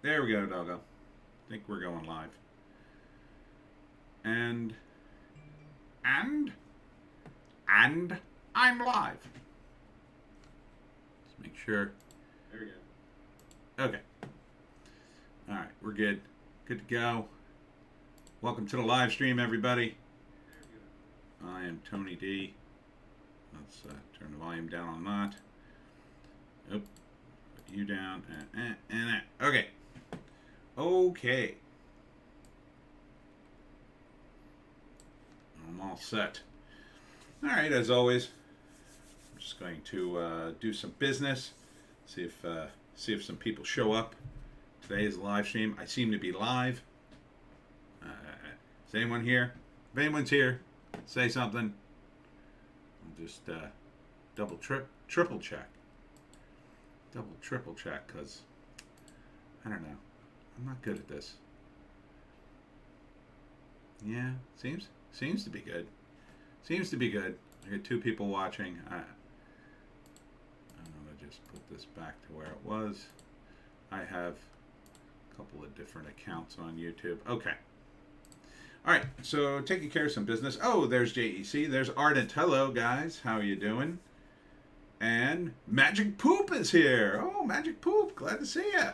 There we go, doggo. I think we're going live. And I'm live. Let's make sure. There we go. Okay. All right, we're good. Good to go. Welcome to the live stream, everybody. I am Tony D. Let's turn the volume down on that. Oh, put you down. Okay. Okay. I'm all set. All right, as always, I'm just going to do some business. See if some people show up. Today is a live stream. I seem to be live. Is anyone here? If anyone's here, say something. I'll just triple check. Triple check, because I don't know. I'm not good at this. Yeah, seems to be good. Seems to be good. I got 2 people watching. I'm gonna just put this back to where it was. I have a couple of different accounts on YouTube. Okay. All right, so taking care of some business. Oh, there's JEC. There's Ardent. Hello, guys. How are you doing? And Magic Poop is here. Oh, Magic Poop. Glad to see you.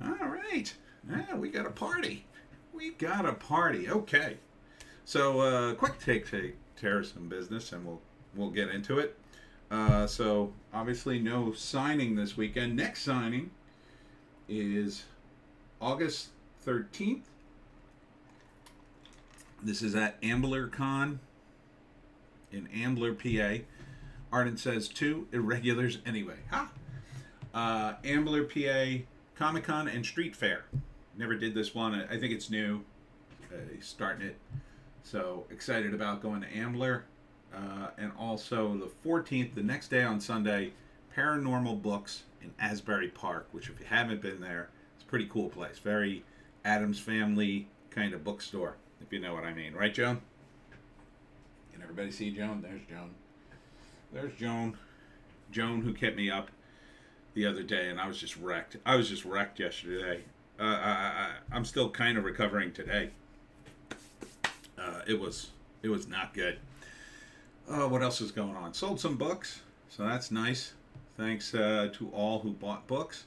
All right. Yeah, we got a party. We got a party. Okay. So, quick take care of some business, and we'll get into it. So, obviously, no signing this weekend. Next signing is August 13th. This is at AmblerCon in Ambler, PA. Ardent says 2 irregulars anyway. Ha! Ambler, PA, Comic-Con and Street Fair. Never did this one. I think it's new. He's starting it. So excited about going to Ambler. And also the 14th, the next day on Sunday, Paranormal Books in Asbury Park, which if you haven't been there, it's a pretty cool place. Very Addams Family kind of bookstore, if you know what I mean. Right, Joan? Can everybody see Joan? There's Joan. There's Joan. Joan, who kept me up the other day, and I was just wrecked. I was just wrecked yesterday. I'm still kind of recovering today. It was not good. What else is going on? Sold some books, so that's nice. Thanks to all who bought books.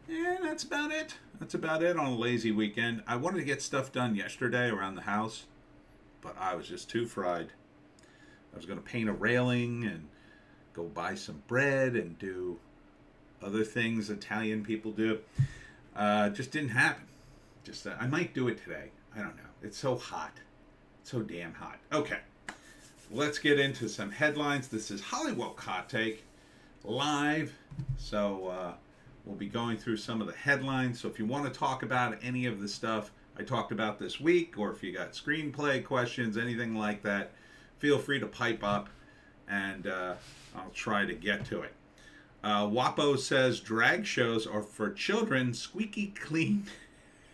And that's about it. That's about it on a lazy weekend. I wanted to get stuff done yesterday around the house, but I was just too fried. I was going to paint a railing and go buy some bread and do other things Italian people do. Just didn't happen. Just I might do it today. I don't know. It's so hot. It's so damn hot. Okay. Let's get into some headlines. This is Hollywoke Hot Take live. So we'll be going through some of the headlines. So if you want to talk about any of the stuff I talked about this week, or if you got screenplay questions, anything like that, feel free to pipe up, and I'll try to get to it. Wapo says drag shows are for children, squeaky clean,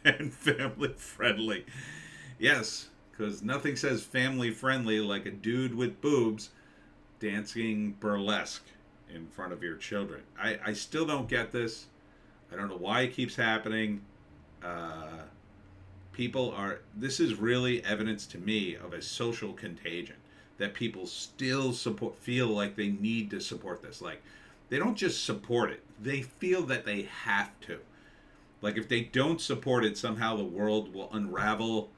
and family friendly. Yes, because nothing says family friendly like a dude with boobs dancing burlesque in front of your children. I still don't get this. I don't know why it keeps happening. This is really evidence to me of a social contagion, that people still feel like they need to support this. Like, they don't just support it, they feel that they have to. Like, if they don't support it, somehow the world will unravel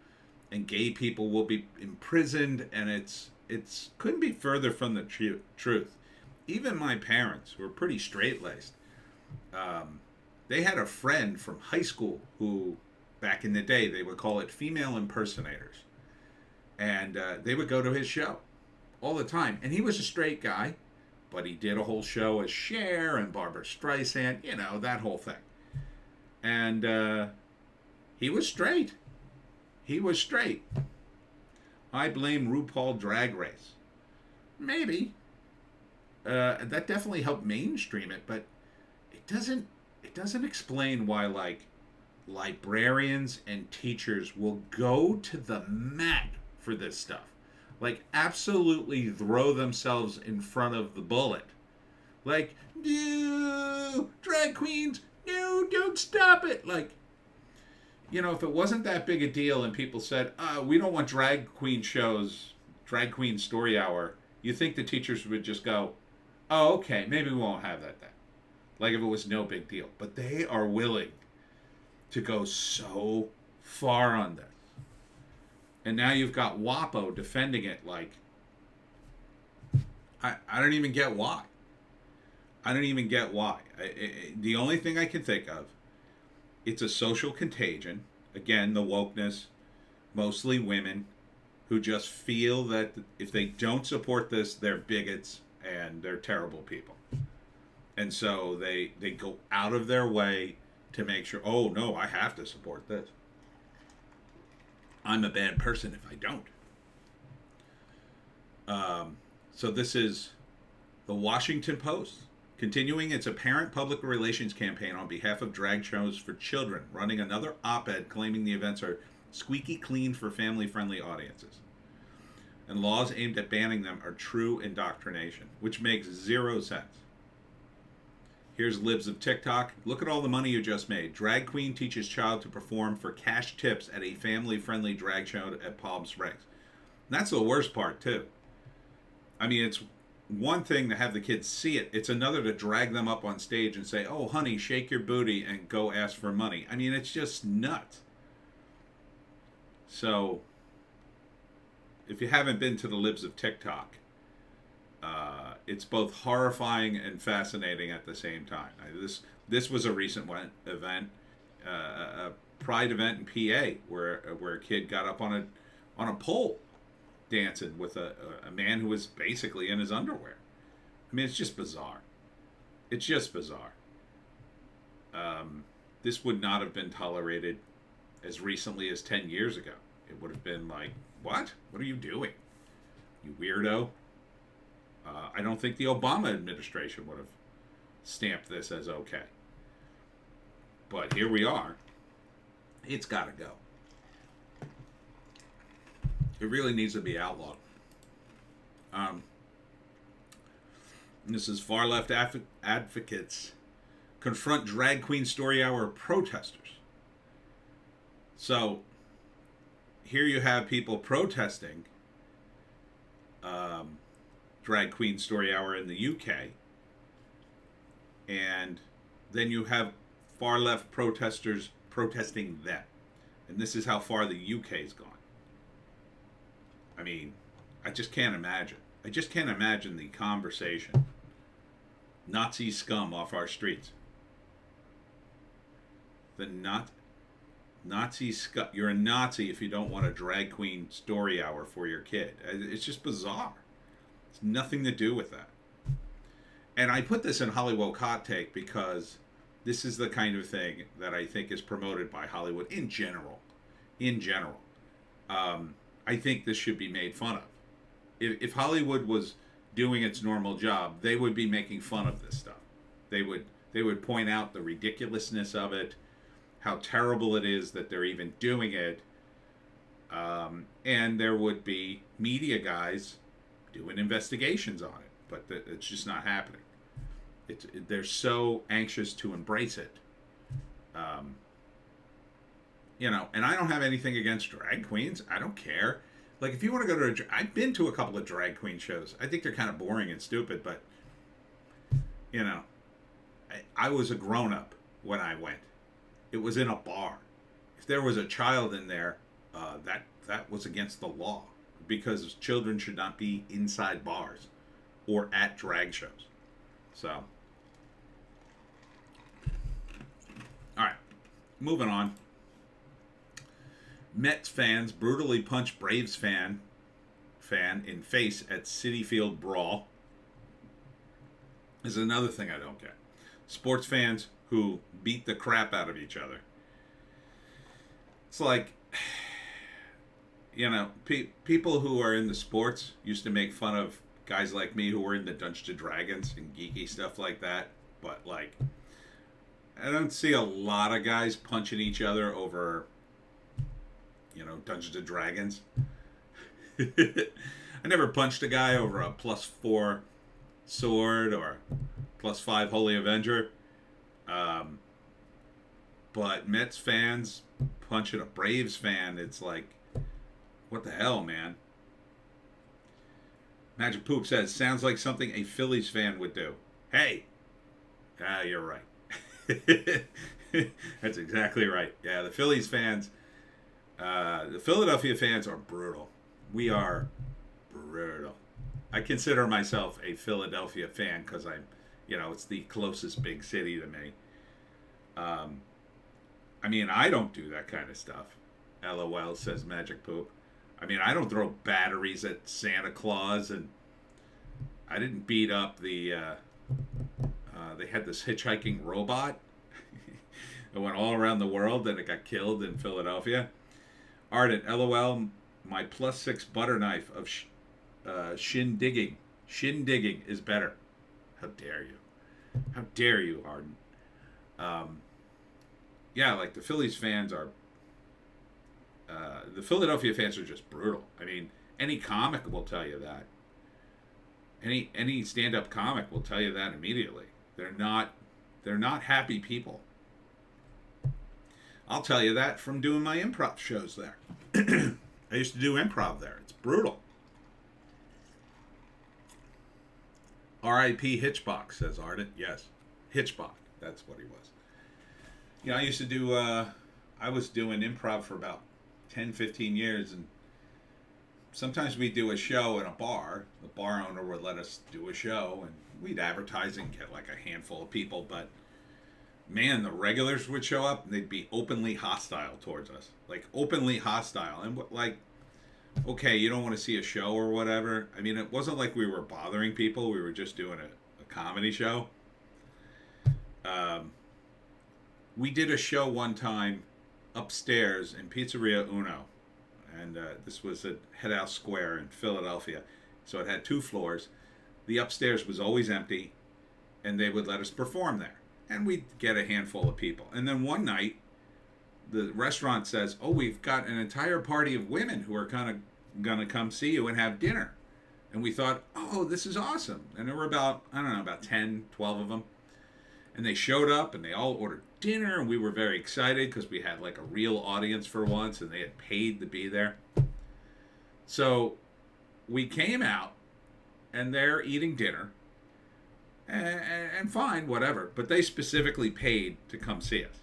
and gay people will be imprisoned, and it's couldn't be further from the truth. Even my parents, who are pretty straight-laced, they had a friend from high school who, back in the day, they would call it female impersonators. And they would go to his show all the time. And he was a straight guy, but he did a whole show as Cher and Barbara Streisand, you know, that whole thing. And he was straight. He was straight. I blame RuPaul Drag Race. Maybe. That definitely helped mainstream it, but it doesn't explain why, like, librarians and teachers will go to the mat for this stuff. Like, absolutely throw themselves in front of the bullet. Like, no, drag queens, no don't stop it. Like, you know, if it wasn't that big a deal and people said, we don't want drag queen shows, drag queen story hour, you think the teachers would just go, oh, okay, maybe we won't have that then. Like if it was no big deal. But they are willing to go so far on this. And now you've got WAPO defending it like, I don't even get why. I don't even get why. The only thing I can think of, it's a social contagion. Again, the wokeness, mostly women, who just feel that if they don't support this, they're bigots and they're terrible people. And so they go out of their way to make sure, oh, no, I have to support this. I'm a bad person if I don't. So this is the Washington Post, continuing its apparent public relations campaign on behalf of drag shows for children, running another op-ed claiming the events are squeaky clean for family-friendly audiences. And laws aimed at banning them are true indoctrination, which makes zero sense. Here's Libs of TikTok. Look at all the money you just made. Drag queen teaches child to perform for cash tips at a family-friendly drag show at Palm Springs. And that's the worst part, too. I mean, it's one thing to have the kids see it. It's another to drag them up on stage and say, oh, honey, shake your booty and go ask for money. I mean, it's just nuts. So, if you haven't been to the Libs of TikTok, it's both horrifying and fascinating at the same time. This was a recent event, a pride event in PA where a kid got up on a pole dancing with a man who was basically in his underwear. I mean, it's just bizarre. It's just bizarre. This would not have been tolerated as recently as 10 years ago. It would have been like, what? What are you doing? You weirdo. I don't think the Obama administration would have stamped this as okay. But here we are. It's got to go. It really needs to be outlawed. This is far left advocates confront drag queen story hour protesters. So here you have people protesting drag queen story hour in the UK, and then you have far left protesters protesting them. And this is how far the UK's gone. I mean, I just can't imagine. I just can't imagine the conversation. Nazi scum off our streets. The Nazi scum. You're a Nazi if you don't want a drag queen story hour for your kid. It's just bizarre. It's nothing to do with that. And I put this in Hollywoke Hot Take because this is the kind of thing that I think is promoted by Hollywood in general. In general. I think this should be made fun of. If Hollywood was doing its normal job, they would be making fun of this stuff. They would point out the ridiculousness of it, how terrible it is that they're even doing it, and there would be media guys doing investigations on it. But it's just not happening. They're so anxious to embrace it. And I don't have anything against drag queens. I don't care. Like, if you want to go to I've been to a couple of drag queen shows. I think they're kind of boring and stupid, but, I was a grown-up when I went. It was in a bar. If there was a child in there, that was against the law, because children should not be inside bars or at drag shows. So, all right, moving on. Mets fans brutally punch Braves fan in face at Citi Field brawl. Is another thing I don't get. Sports fans who beat the crap out of each other. It's like, people who are in the sports used to make fun of guys like me who were into Dungeons and Dragons and geeky stuff like that. But, like, I don't see a lot of guys punching each other over, Dungeons and Dragons. I never punched a guy over a +4 sword or +5 Holy Avenger. But Mets fans punching a Braves fan, it's like, what the hell, man? Magic Poop says, sounds like something a Phillies fan would do. Hey, you're right. That's exactly right. Yeah, the Phillies fans, the Philadelphia fans are brutal. We are brutal. I consider myself a Philadelphia fan because it's the closest big city to me. I mean, I don't do that kind of stuff. LOL, says Magic Poop. I mean, I don't throw batteries at Santa Claus, and I didn't beat up the. They had this hitchhiking robot that went all around the world, and it got killed in Philadelphia. Ardent, LOL, my +6 butter knife of shin digging. Shin digging is better. How dare you? How dare you, Ardent? Yeah, like the Phillies fans are. The Philadelphia fans are just brutal. I mean, any comic will tell you that. Any stand-up comic will tell you that immediately. They're not happy people. I'll tell you that from doing my improv shows there. I used to do improv there. It's brutal. R.I.P. Hitchbox, says Ardent. Yes, Hitchbox. That's what he was. I used to do. I was doing improv for about 10, 15 years, and sometimes we'd do a show in a bar. The bar owner would let us do a show, and we'd advertise and get like a handful of people, but man, the regulars would show up and they'd be openly hostile towards us. Like, openly hostile. And like, okay, you don't want to see a show or whatever. I mean, it wasn't like we were bothering people. We were just doing a comedy show. We did a show one time upstairs in Pizzeria Uno. And this was at Head House Square in Philadelphia. So it had 2 floors. The upstairs was always empty, and they would let us perform there. And we'd get a handful of people. And then one night, the restaurant says, oh, we've got an entire party of women who are kind of going to come see you and have dinner. And we thought, oh, this is awesome. And there were about 10, 12 of them. And they showed up, and they all ordered dinner, and we were very excited because we had like a real audience for once, and they had paid to be there. So we came out, and they're eating dinner, and fine, whatever. But they specifically paid to come see us.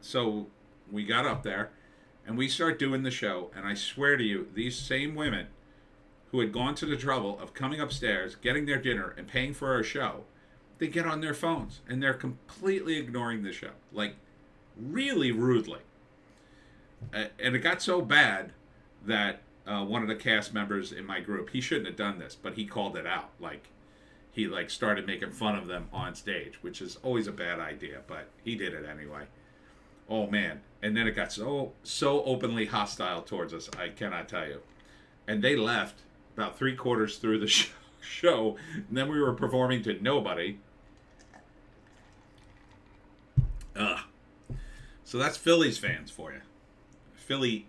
So we got up there, and we start doing the show, and I swear to you, these same women who had gone to the trouble of coming upstairs, getting their dinner, and paying for our show, they get on their phones, and they're completely ignoring the show, like really rudely. And it got so bad that one of the cast members in my group, he shouldn't have done this, but he called it out. Like, he started making fun of them on stage, which is always a bad idea, but he did it anyway. Oh man! And then it got so openly hostile towards us, I cannot tell you. And they left about 3/4 through the show, and then we were performing to nobody. So that's Phillies fans for you. Philly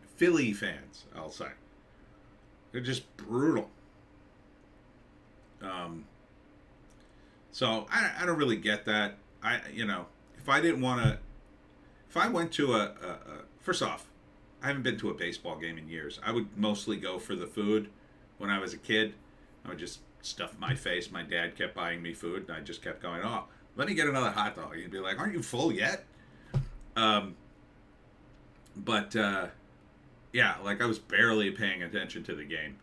fans, I'll say. They're just brutal. So I don't really get that. If I went to first off, I haven't been to a baseball game in years. I would mostly go for the food. When I was a kid, I would just stuff my face. My dad kept buying me food, and I just kept going, oh, let me get another hot dog. He'd be like, aren't you full yet? Yeah, like I was barely paying attention to the game.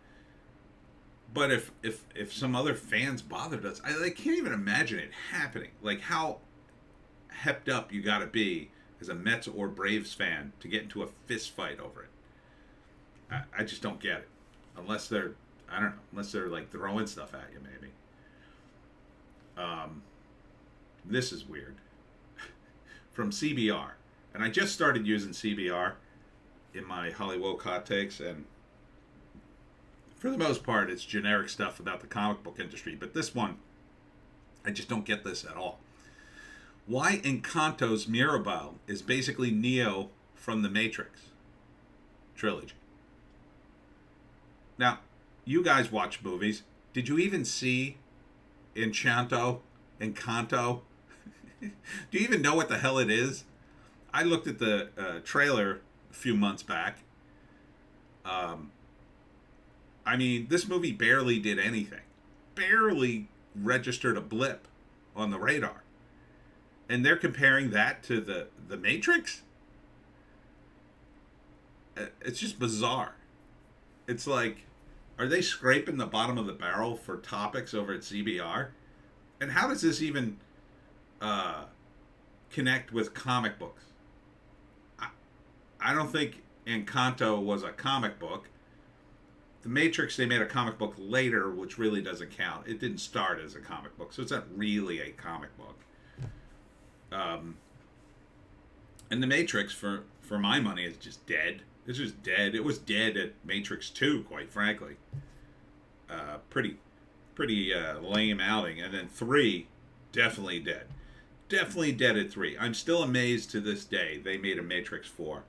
But if some other fans bothered us, I can't even imagine it happening. Like, how hepped up you got to be as a Mets or Braves fan to get into a fist fight over it. I just don't get it. Unless they're like throwing stuff at you, maybe. This is weird. From CBR. And I just started using CBR in my Hollywoke hot takes, and for the most part, it's generic stuff about the comic book industry. But this one, I just don't get this at all. Why Encanto's Mirabel is basically Neo from the Matrix trilogy. Now, you guys watch movies. Did you even see Encanto? Do you even know what the hell it is? I looked at the trailer a few months back. Um, I mean, this movie barely did anything. Barely registered a blip on the radar. And they're comparing that to the Matrix? It's just bizarre. It's like, are they scraping the bottom of the barrel for topics over at CBR? And how does this even connect with comic books? I don't think Encanto was a comic book. The Matrix, they made a comic book later, which really doesn't count. It didn't start as a comic book, so it's not really a comic book. And the Matrix, for my money, is just dead. It's just dead. It was dead at Matrix 2, quite frankly. Pretty lame outing. And then 3, definitely dead. Definitely dead at 3. I'm still amazed to this day they made a Matrix 4.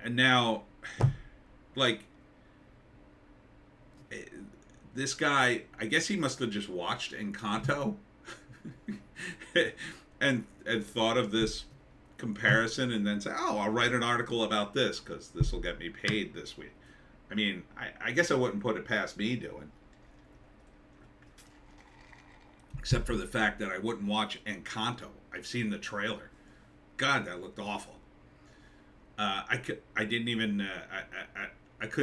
And now, like, this guy, I guess he must have just watched Encanto and thought of this comparison and then say, oh, I'll write an article about this because this will get me paid this week. I mean, I guess I wouldn't put it past me doing. Except for the fact that I wouldn't watch Encanto. I've seen the trailer. God, that looked awful. I couldn't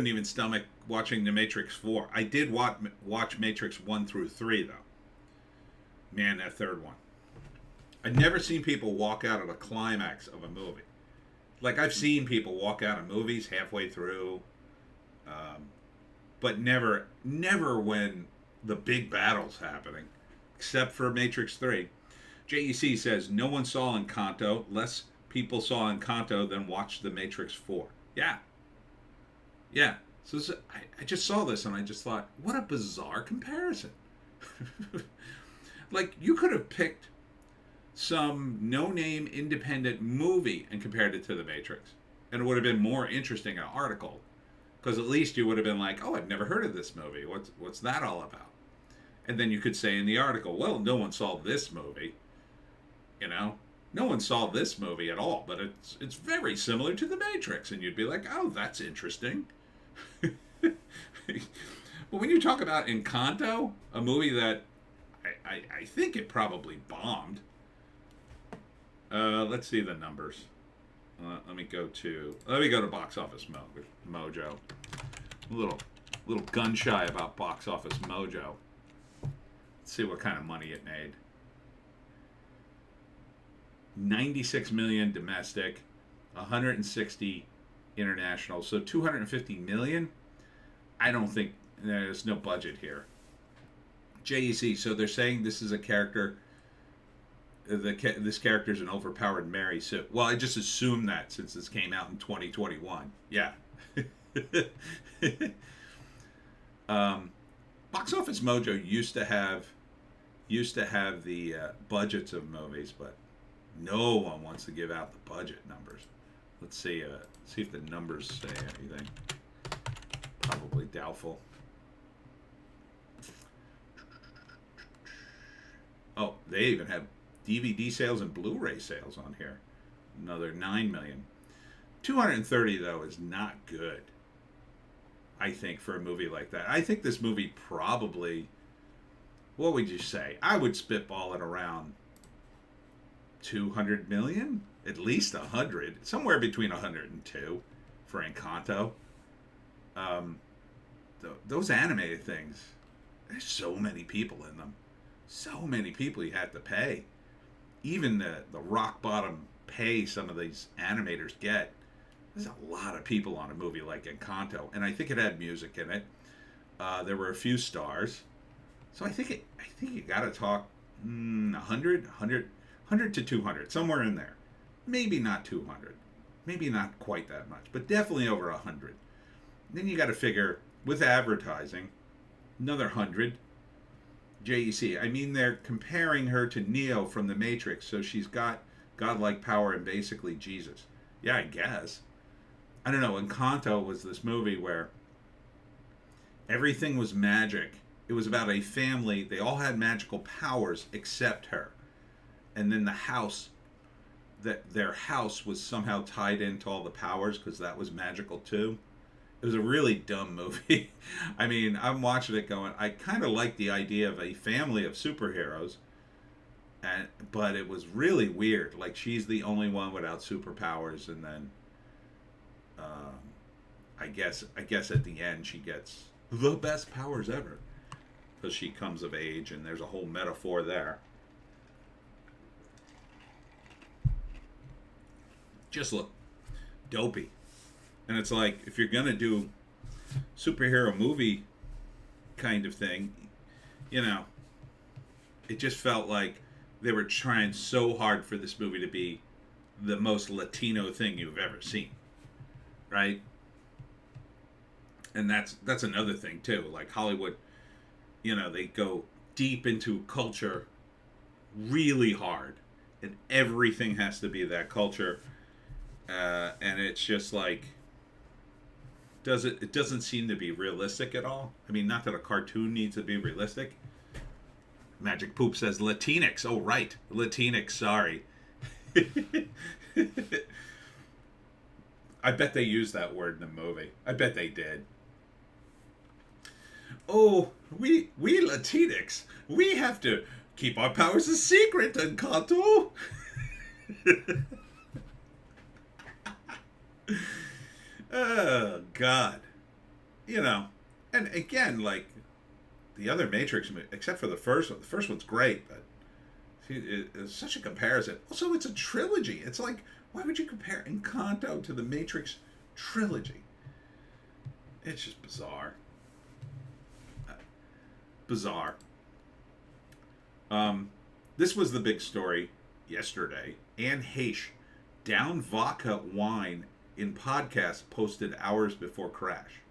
even stomach watching The Matrix 4. I did watch Matrix 1 through 3, though. Man, that third one. I've never seen people walk out of a climax of a movie. Like, I've seen people walk out of movies halfway through, but never when the big battle's happening, except for Matrix 3. JEC says, no one saw Encanto. Less people saw Encanto than watched The Matrix 4. Yeah. So I just saw this and I just thought, what a bizarre comparison. Like, you could have picked some no-name independent movie and compared it to The Matrix. And it would have been more interesting an article. Because at least you would have been like, oh, I've never heard of this movie. What's that all about? And then you could say in the article, well, no one saw this movie. You know? No one saw this movie at all, but it's very similar to The Matrix. And you'd be like, oh, that's interesting. But when you talk about Encanto, a movie that I think it probably bombed. Let's see the numbers. Let me go to Box Office Mojo. A little gun shy about Box Office Mojo. Let's see what kind of money it made. 96 million domestic, 160 international, so 250 million. I don't think there's no budget here. JEC, so they're saying this is a character. This character is an overpowered Mary Sue. Well, I just assumed that since this came out in 2021. Yeah. Box Office Mojo used to have the budgets of movies, but no one wants to give out the budget numbers. Let's see if the numbers say anything. Probably doubtful. Oh, they even have DVD sales and Blu-ray sales on here. Another 9 million. 230 though is not good. I think for a movie like that. I think this movie probably, what would you say? I would spitball it around 200 million, at least 100, somewhere between 100 and 2 for Encanto. Those animated things, there's so many people in them. So many people you had to pay. Even the rock bottom pay some of these animators get. There's a lot of people on a movie like Encanto, and I think it had music in it. There were a few stars, so I think you got to talk 100 to 200, somewhere in there. Maybe not 200, maybe not quite that much, but definitely over 100. Then you got to figure with advertising, another 100. JEC, I mean, they're comparing her to Neo from The Matrix, so she's got godlike power and basically Jesus. Yeah, I guess. I don't know, Encanto was this movie where everything was magic It was about a family. They all had magical powers except her. And then the house, that their house was somehow tied into all the powers because that was magical too. It was a really dumb movie. I mean, I'm watching it going, I kind of like the idea of a family of superheroes, but it was really weird. Like, she's the only one without superpowers, and then I guess at the end she gets the best powers ever because she comes of age, and there's a whole metaphor there. Just look dopey. And it's like, if you're going to do superhero movie kind of thing, you know, it just felt like they were trying so hard for this movie to be the most Latino thing you've ever seen. Right? And that's another thing too. Like Hollywood, you know, they go deep into culture really hard, and everything has to be that culture. And it's just like, it doesn't seem to be realistic at all. I mean, not that a cartoon needs to be realistic. Magic Poop says Latinx. Oh, right. Latinx, sorry. I bet they used that word in the movie. I bet they did. Oh, we Latinx, we have to keep our powers a secret, Encanto. Oh, God. You know, and again, like, the other Matrix, except for the first one. The first one's great, but it's such a comparison. Also, it's a trilogy. It's like, why would you compare Encanto to the Matrix trilogy? It's just bizarre. Bizarre. This was the big story yesterday. And Heche down vodka wine in podcast posted hours before crash.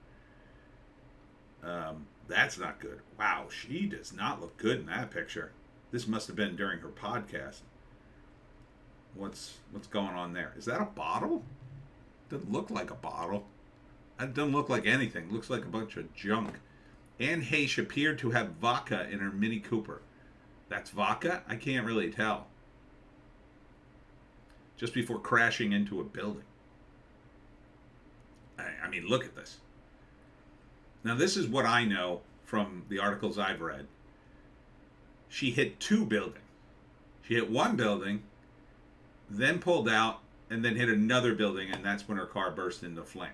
That's not good. Wow, she does not look good in that picture. This must have been during her podcast. What's going on there? Is that a bottle? Doesn't look like a bottle. It doesn't look like anything. Looks like a bunch of junk. Anne Heche appeared to have vodka in her Mini Cooper. That's vodka? I can't really tell. Just before crashing into a building. I mean, look at this. Now, this is what I know from the articles I've read. She hit two buildings. She hit one building, then pulled out, and then hit another building, and that's when her car burst into flames.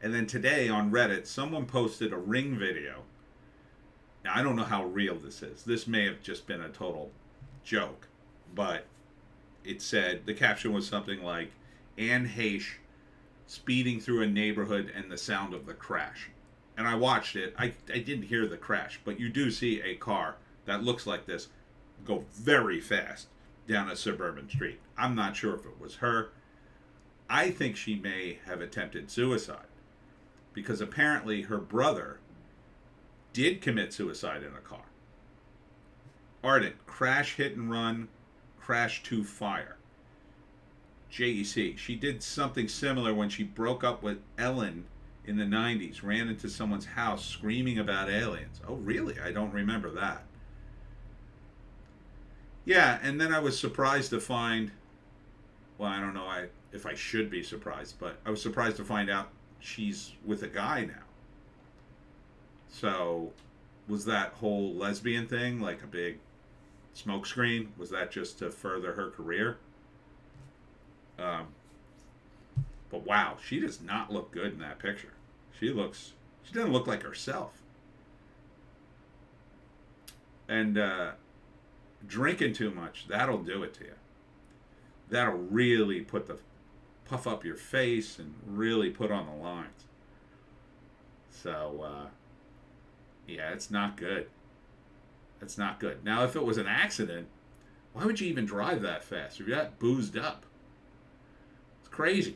And then today on Reddit, someone posted a Ring video. Now, I don't know how real this is. This may have just been a total joke. But it said, the caption was something like, Anne Heche speeding through a neighborhood and the sound of the crash. And I watched it. I didn't hear the crash, but you do see a car that looks like this go very fast down a suburban street. I'm not sure if it was her. I think she may have attempted suicide because apparently her brother did commit suicide in a car. Ardent, crash, hit and run, crash to fire. JEC, she did something similar when she broke up with Elon in the 90s, ran into someone's house screaming about aliens. Oh, really? I don't remember that. Yeah, and then I was surprised to find, well, I don't know if I should be surprised, but I was surprised to find out she's with a guy now. So, was that whole lesbian thing like a big smokescreen? Was that just to further her career? But wow, she does not look good in that picture. She doesn't look like herself. And drinking too much, that'll do it to you. That'll really puff up your face and really put on the lines. So, yeah, it's not good. It's not good. Now, if it was an accident, why would you even drive that fast? If you're that boozed up, it's crazy.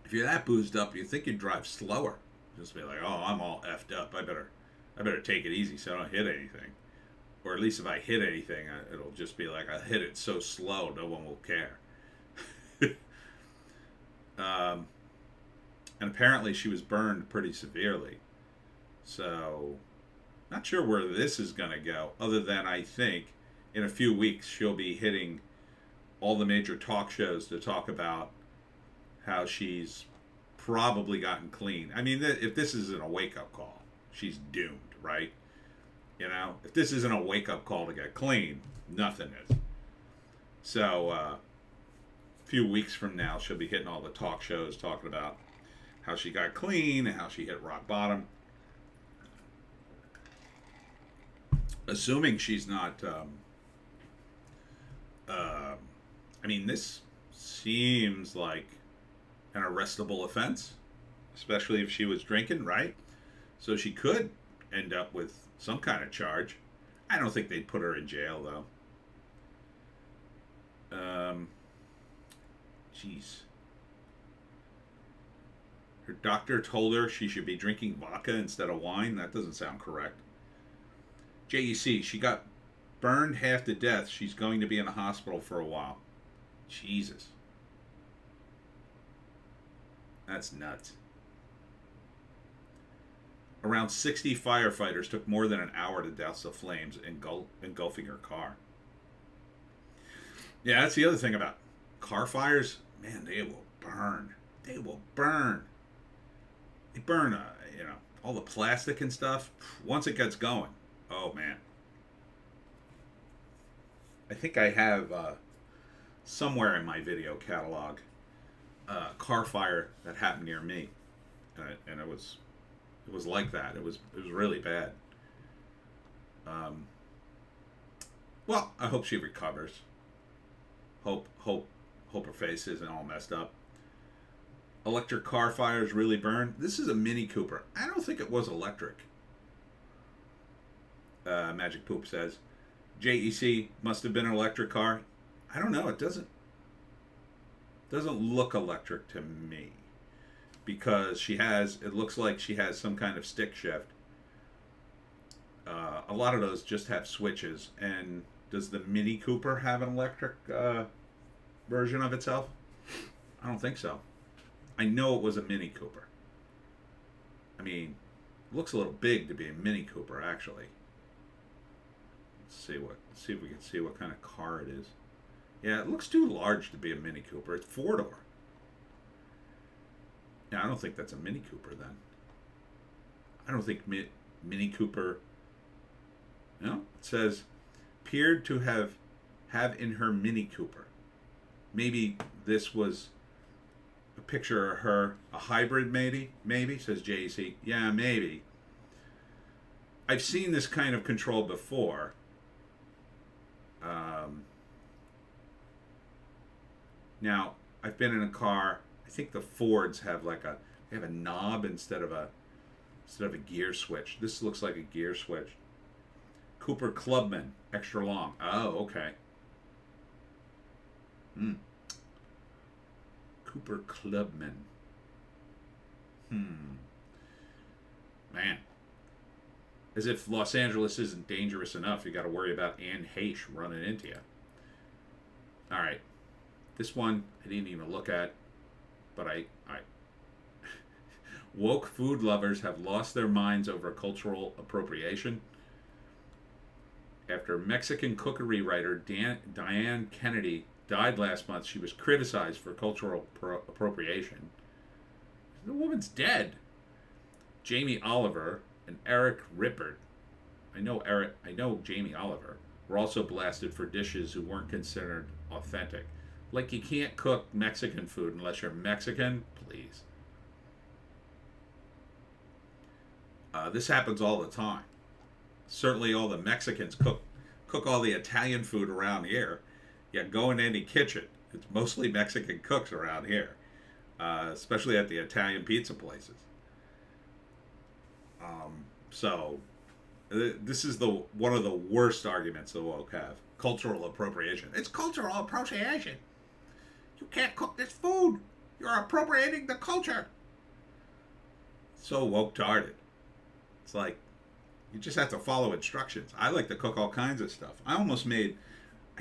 If you're that boozed up, you think you'd drive slower. Just be like, oh, I'm all effed up. I better take it easy so I don't hit anything. Or at least if I hit anything, it'll just be like I hit it so slow, no one will care. And apparently she was burned pretty severely. So, Not sure where this is going to go, other than I think in a few weeks she'll be hitting all the major talk shows to talk about how she's probably gotten clean. I mean, if this isn't a wake-up call, she's doomed, right? You know, if this isn't a wake-up call to get clean, nothing is. So, a few weeks from now, she'll be hitting all the talk shows talking about how she got clean and how she hit rock bottom. Assuming she's not, I mean, this seems like an arrestable offense, especially if she was drinking, right? So she could end up with some kind of charge. I don't think they'd put her in jail, though. Jeez. Her doctor told her she should be drinking vodka instead of wine. That doesn't sound correct. JEC, she got burned half to death. She's going to be in a hospital for a while. Jesus. That's nuts. Around 60 firefighters took more than an hour to douse the flames engulfing her car. Yeah, that's the other thing about car fires. Man, they will burn. They will burn. They burn, all the plastic and stuff. Once it gets going, oh man. I think I have somewhere in my video catalog a car fire that happened near me, and it was like that. It was really bad. Well, I hope she recovers. Hope her face isn't all messed up. Electric car fires really burn. This is a Mini Cooper. I don't think it was electric. Magic Poop says, JEC must have been an electric car. I don't know. It doesn't look electric to me, because it looks like she has some kind of stick shift. A lot of those just have switches. And does the Mini Cooper have an electric version of itself? I don't think so. I know it was a Mini Cooper. I mean, it looks a little big to be a Mini Cooper, actually. Let's see if we can see what kind of car it is. Yeah, it looks too large to be a Mini Cooper. It's 4-door. Yeah, I don't think that's a Mini Cooper then. I don't think Mini Cooper. No, it says appeared to have in her Mini Cooper. Maybe this was a picture of her, a hybrid maybe, says JC. Yeah, maybe. I've seen this kind of control before. Now, I've been in a car. I think the Fords have they have a knob instead of a gear switch. This looks like a gear switch. Cooper Clubman, extra long. Oh, okay. Cooper Clubman. Man. As if Los Angeles isn't dangerous enough, you got to worry about Anne Heche running into you. All right. This one I didn't even look at, but I woke food lovers have lost their minds over cultural appropriation. After Mexican cookery writer Diane Kennedy died last month, she was criticized for cultural appropriation. The woman's dead. Jamie Oliver and Eric Rippert, I know Jamie Oliver, were also blasted for dishes who weren't considered authentic. Like, you can't cook Mexican food unless you're Mexican, please. This happens all the time. Certainly all the Mexicans cook all the Italian food around here. Yeah, go in any kitchen. It's mostly Mexican cooks around here, especially at the Italian pizza places. So this is one of the worst arguments the woke have. Cultural appropriation. It's cultural appropriation. You can't cook this food. You're appropriating the culture. So woke-tarded. It's like, you just have to follow instructions. I like to cook all kinds of stuff. I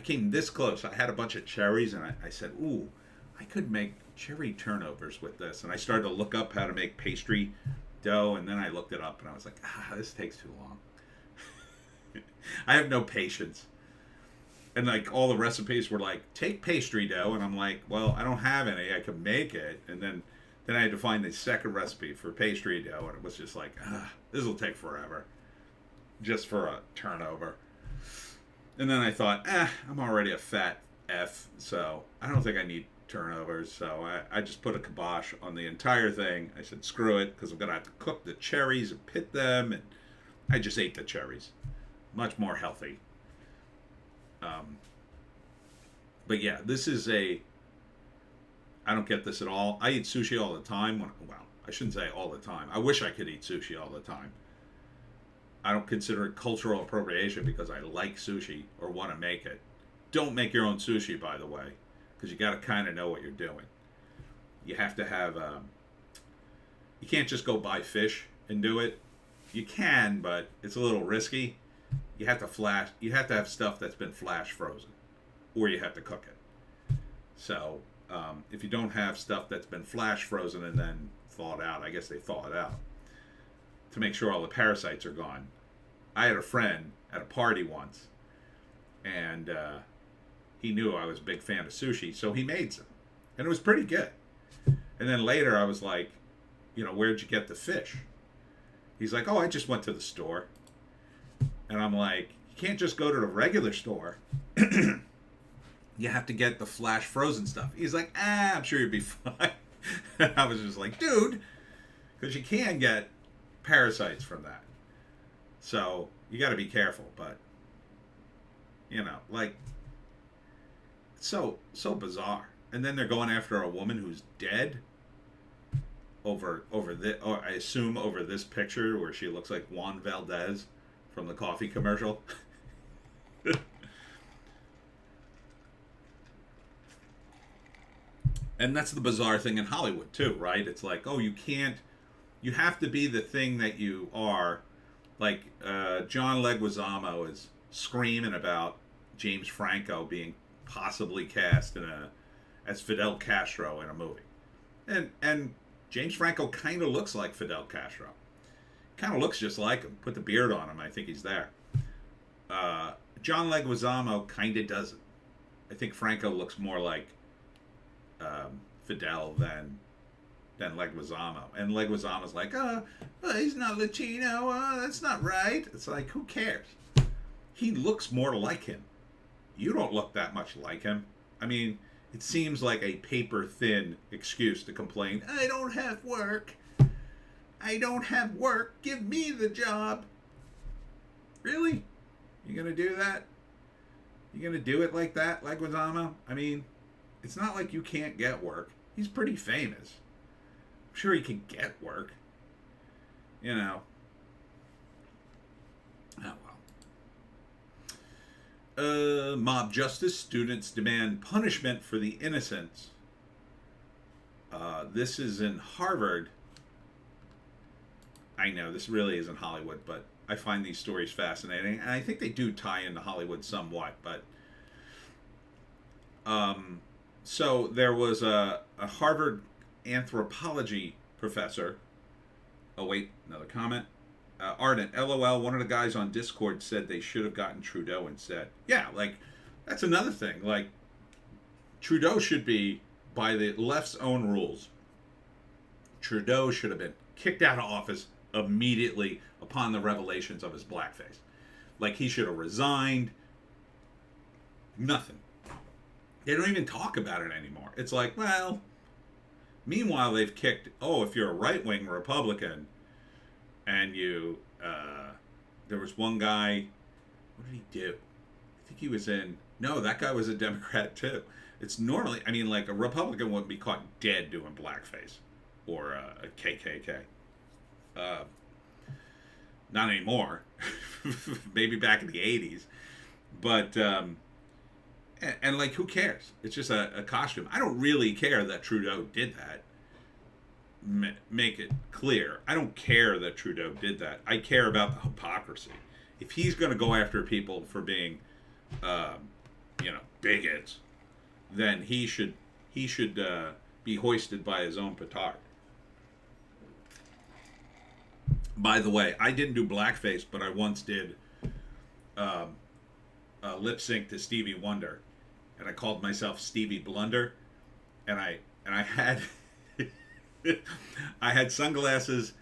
came this close. I had a bunch of cherries, and I said, ooh, I could make cherry turnovers with this. And I started to look up how to make pastry dough, and then I looked it up, and I was like, this takes too long. I have no patience. And like all the recipes were like, take pastry dough, and I'm like, well, I don't have any. I can make it, and then I had to find the second recipe for pastry dough, and it was just like, this will take forever, just for a turnover. And then I thought, I'm already a fat F, so I don't think I need turnovers. So I just put a kibosh on the entire thing. I said, screw it, because I'm gonna have to cook the cherries and pit them, and I just ate the cherries. Much more healthy. But yeah, this is I don't get this at all. I eat sushi all the time. Well, I shouldn't say all the time. I wish I could eat sushi all the time. I don't consider it cultural appropriation because I like sushi or want to make it. Don't make your own sushi, by the way, because you got to kind of know what you're doing. You have to have, you can't just go buy fish and do it. You can, but it's a little risky. You have to have stuff that's been flash frozen, or you have to cook it. So, if you don't have stuff that's been flash frozen and then thawed out, I guess they thaw it out to make sure all the parasites are gone. I had a friend at a party once, and he knew I was a big fan of sushi, so he made some, and it was pretty good. And then later I was like, where'd you get the fish? He's like, oh, I just went to the store. And I'm like, you can't just go to the regular store. You have to get the flash frozen stuff. He's like, I'm sure you'll be fine. And I was just like, dude, because you can get parasites from that. So you got to be careful. But, so bizarre. And then they're going after a woman who's dead over this, or I assume over this picture where she looks like Juan Valdez from the coffee commercial. And that's the bizarre thing in Hollywood too, right? It's like, oh, you have to be the thing that you are. Like John Leguizamo is screaming about James Franco being possibly cast as Fidel Castro in a movie. And James Franco kind of looks like Fidel Castro. Kind of looks just like him. Put the beard on him, I think he's there. John Leguizamo kind of doesn't. I think Franco looks more like Fidel than Leguizamo. And Leguizamo's like, he's not Latino. That's not right. It's like, who cares? He looks more like him. You don't look that much like him. I mean, it seems like a paper-thin excuse to complain, I don't have work. I don't have work. Give me the job. Really? You gonna do that? You gonna do it like that, Leguizamo? I mean, it's not like you can't get work. He's pretty famous. I'm sure he can get work. Oh well. Mob justice. Students demand punishment for the innocents. This is in Harvard. I know this really isn't Hollywood, but I find these stories fascinating, and I think they do tie into Hollywood somewhat. But so there was a Harvard anthropology professor. Oh wait, another comment. Ardent, LOL. One of the guys on Discord said they should have gotten Trudeau instead. Yeah, like that's another thing. Like Trudeau should be, by the left's own rules, Trudeau should have been kicked out of office immediately upon the revelations of his blackface. Like he should have resigned. Nothing. They don't even talk about it anymore. It's like, well, meanwhile they've kicked, if you're a right-wing Republican and you, there was one guy, what did he do? I think he was that guy was a Democrat too. It's normally, like a Republican wouldn't be caught dead doing blackface or a KKK. Not anymore. Maybe back in the 80s. But, and like, who cares? It's just a costume. I don't really care that Trudeau did that. Make it clear. I don't care that Trudeau did that. I care about the hypocrisy. If he's going to go after people for being, bigots, then he should be hoisted by his own petard. By the way, I didn't do blackface, but I once did um, lip sync to Stevie Wonder, and I called myself Stevie Blunder, and I had I had sunglasses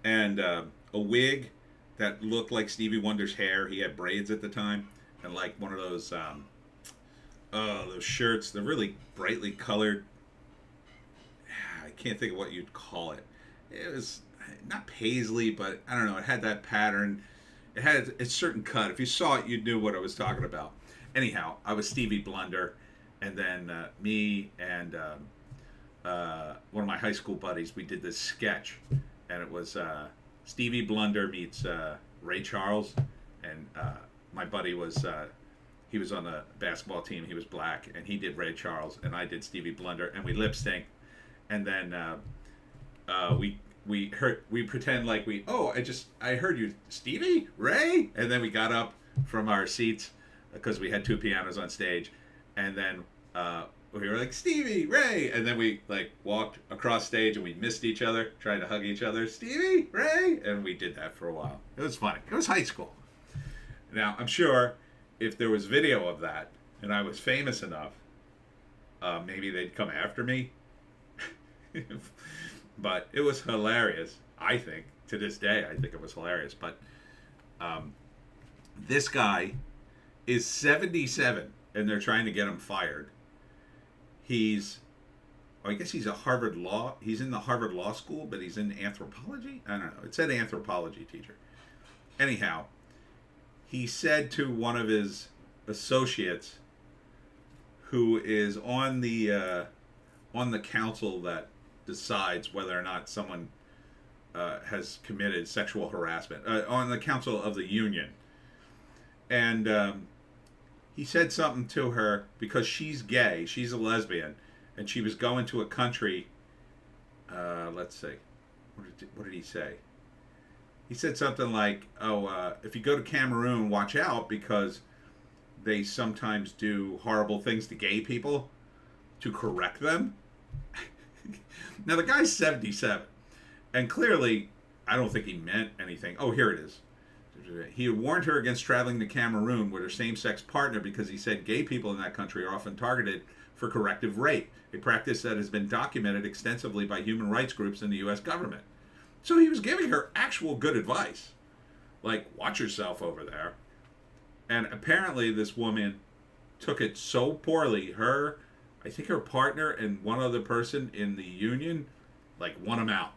and a wig that looked like Stevie Wonder's hair. He had braids at the time, and like one of those shirts, the really brightly colored. I can't think of what you'd call it. It was not paisley, but I don't know. It had that pattern. It had a certain cut. If you saw it, you knew what I was talking about. Anyhow, I was Stevie Blunder, and then me and one of my high school buddies, we did this sketch, and it was Stevie Blunder meets Ray Charles, and my buddy was he was on the basketball team. He was black, and he did Ray Charles, and I did Stevie Blunder, and we lip synced, and then we pretend like I heard you, Stevie Ray, and then we got up from our seats because we had two pianos on stage, and then we were like Stevie Ray, and then we like walked across stage and we missed each other, trying to hug each other, Stevie Ray, and we did that for a while. It was funny. It was high school. Now I'm sure if there was video of that and I was famous enough, maybe they'd come after me. But it was hilarious, I think. To this day, I think it was hilarious. But this guy is 77, and they're trying to get him fired. I guess he's he's in the Harvard Law School, but he's in anthropology? I don't know. It said anthropology teacher. Anyhow, he said to one of his associates, who is on the council that decides whether or not someone has committed sexual harassment, on the council of the union. And he said something to her because she's gay, she's a lesbian, and she was going to a country, let's see, what did he say? He said something like, if you go to Cameroon, watch out because they sometimes do horrible things to gay people to correct them. Now, the guy's 77, and clearly, I don't think he meant anything. Oh, here it is. He had warned her against traveling to Cameroon with her same-sex partner because he said gay people in that country are often targeted for corrective rape, a practice that has been documented extensively by human rights groups in the U.S. government. So he was giving her actual good advice, like, watch yourself over there. And apparently this woman took it so poorly. I think her partner and one other person in the union, like, won him out.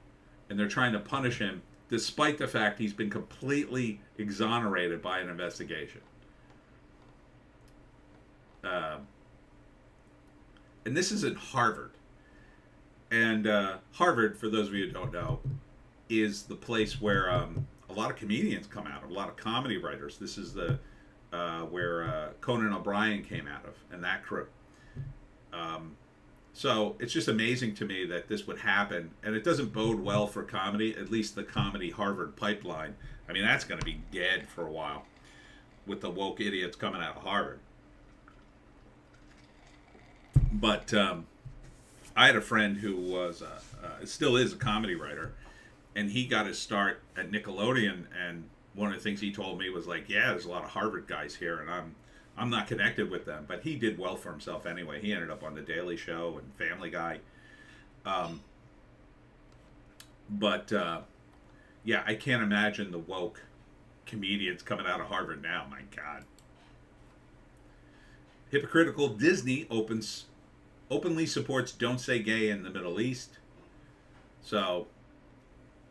And they're trying to punish him despite the fact he's been completely exonerated by an investigation. And this is at Harvard. And Harvard, for those of you who don't know, is the place where a lot of comedians come out of, a lot of comedy writers. This is the where Conan O'Brien came out of, and that crew. So it's just amazing to me that this would happen, and it doesn't bode well for comedy, at least the comedy Harvard pipeline. I mean, that's going to be dead for a while with the woke idiots coming out of Harvard. But I had a friend who was, still is a comedy writer, and he got his start at Nickelodeon, and one of the things he told me was like, yeah, there's a lot of Harvard guys here, and I'm not connected with them, but he did well for himself anyway. He ended up on The Daily Show and Family Guy. Yeah, I can't imagine the woke comedians coming out of Harvard now. My God. Hypocritical Disney openly supports Don't Say Gay in the Middle East. So,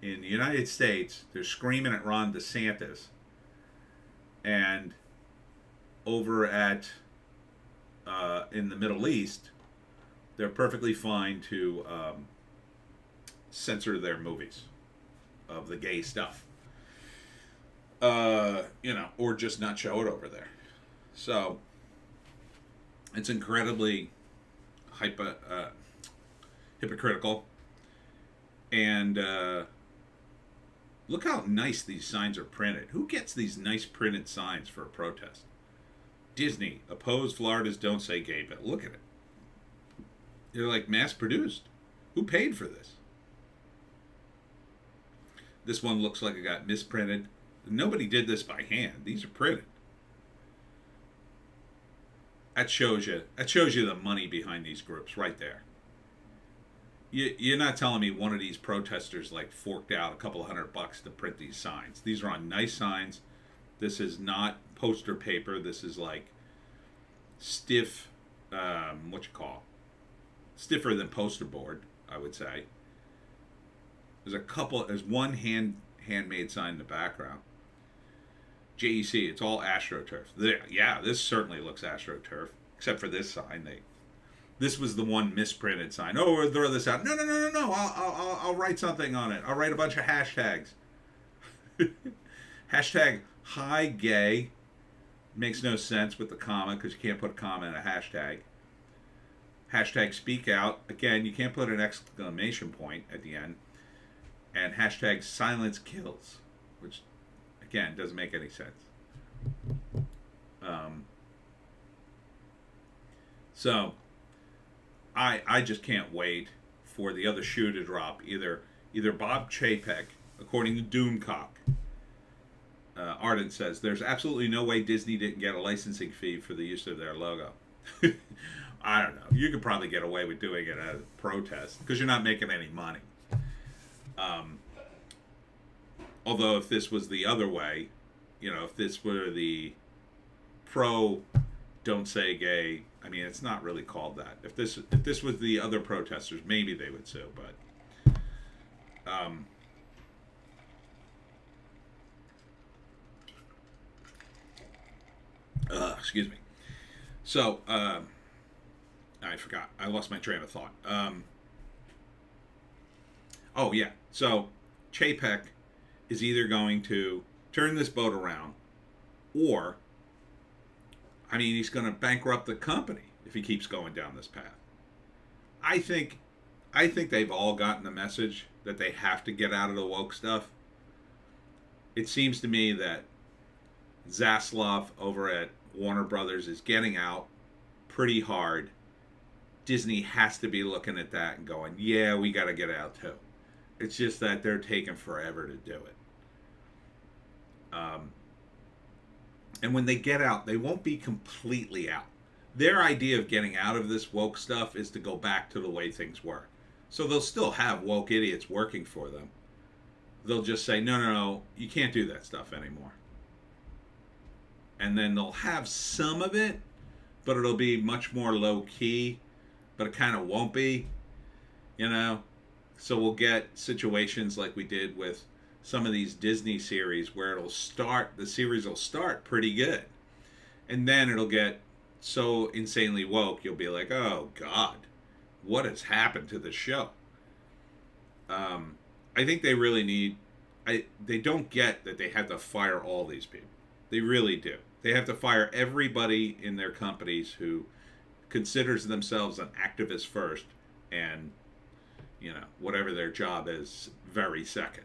in the United States, they're screaming at Ron DeSantis. And over at in the Middle East, they're perfectly fine to censor their movies of the gay stuff, or just not show it over there. So it's incredibly hypocritical. And look how nice these signs are printed. Who gets these nice printed signs for a protest? Disney oppose Florida's Don't Say Gay bill. Look at it. They're like mass produced. Who paid for this? This one looks like it got misprinted. Nobody did this by hand. These are printed. That shows you. That shows you the money behind these groups right there. You're not telling me one of these protesters like forked out a couple of $100 to print these signs. These are on nice signs. This is not poster paper. This is like stiff, what you call, stiffer than poster board, I would say. There's one handmade sign in the background. JEC, it's all AstroTurf. Yeah, this certainly looks AstroTurf, except for this sign. This was the one misprinted sign. Oh, we'll throw this out. No. I'll write something on it. I'll write a bunch of hashtags. Hashtag hi gay. Makes no sense with the comma because you can't put a comma in a hashtag. Hashtag speak out. Again, you can't put an exclamation point at the end. And hashtag silence kills, which again doesn't make any sense. So I just can't wait for the other shoe to drop. Either Bob Chapek, according to Doomcock. Arden says there's absolutely no way Disney didn't get a licensing fee for the use of their logo. I don't know. You could probably get away with doing it at a protest because you're not making any money. Although if this was the other way, if this were the pro Don't Say Gay, I mean, it's not really called that. If this was the other protesters, maybe they would sue, but excuse me. So, I forgot. I lost my train of thought. Oh, yeah. So, Chapek is either going to turn this boat around or, I mean, he's going to bankrupt the company if he keeps going down this path. I think they've all gotten the message that they have to get out of the woke stuff. It seems to me that Zaslav over at Warner Brothers is getting out pretty hard. Disney has to be looking at that and going, yeah, we got to get out too. It's just that they're taking forever to do it. And when they get out, they won't be completely out. Their idea of getting out of this woke stuff is to go back to the way things were. So they'll still have woke idiots working for them. They'll just say, no, you can't do that stuff anymore. And then they'll have some of it, but it'll be much more low key, but it kind of won't be, So we'll get situations like we did with some of these Disney series where the series will start pretty good. And then it'll get so insanely woke, you'll be like, oh God, what has happened to the show? I think they really need, they don't get that they have to fire all these people. They really do. They have to fire everybody in their companies who considers themselves an activist first and, whatever their job is, very second.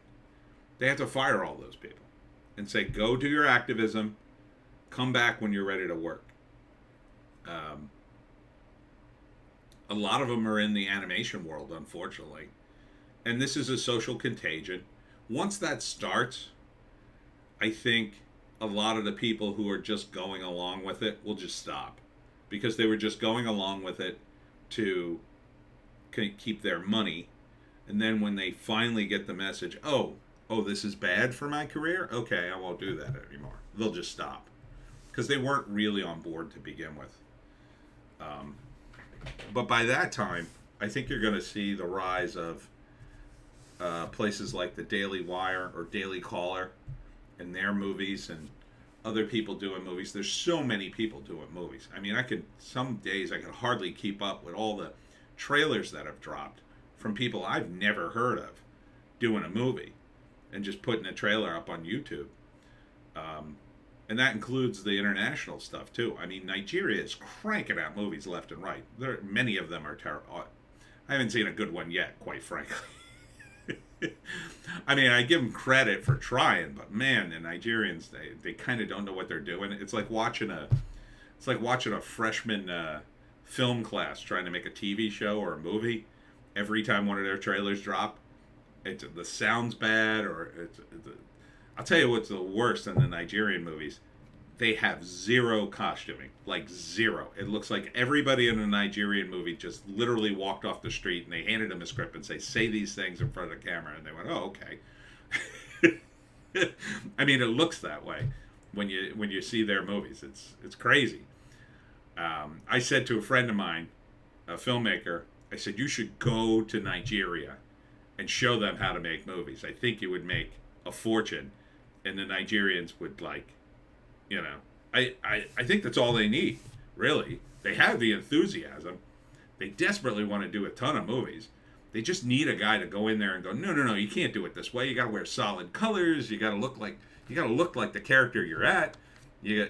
They have to fire all those people and say, go do your activism, come back when you're ready to work. A lot of them are in the animation world, unfortunately. And this is a social contagion. Once that starts, I think a lot of the people who are just going along with it will just stop. Because they were just going along with it to keep their money. And then when they finally get the message, oh, this is bad for my career? Okay, I won't do that anymore. They'll just stop. Because they weren't really on board to begin with. But by that time, I think you're going to see the rise of places like the Daily Wire or Daily Caller and their movies and other people doing movies. There's so many people doing movies. I mean, some days I could hardly keep up with all the trailers that have dropped from people I've never heard of doing a movie and just putting a trailer up on YouTube. And that includes the international stuff too. I mean, Nigeria is cranking out movies left and right. Many of them are terrible. I haven't seen a good one yet, quite frankly. I mean, I give them credit for trying, but man, the Nigerians, they kind of don't know what they're doing. It's like watching a freshman film class trying to make a TV show or a movie. Every time one of their trailers drop, the sound's bad, or I'll tell you what's the worst in the Nigerian movies. they have zero costuming, like zero. It looks like everybody in a Nigerian movie just literally walked off the street and they handed them a script and say these things in front of the camera, and they went, oh, okay. I mean, it looks that way when you see their movies. It's crazy. I said to a friend of mine, a filmmaker, I said, you should go to Nigeria and show them how to make movies. I think you would make a fortune, and the Nigerians would, like, you know, I think that's all they need, really. They have the enthusiasm. They desperately want to do a ton of movies. They just need a guy to go in there and go, no, you can't do it this way. You got to wear solid colors. You got to look like the character you're at. You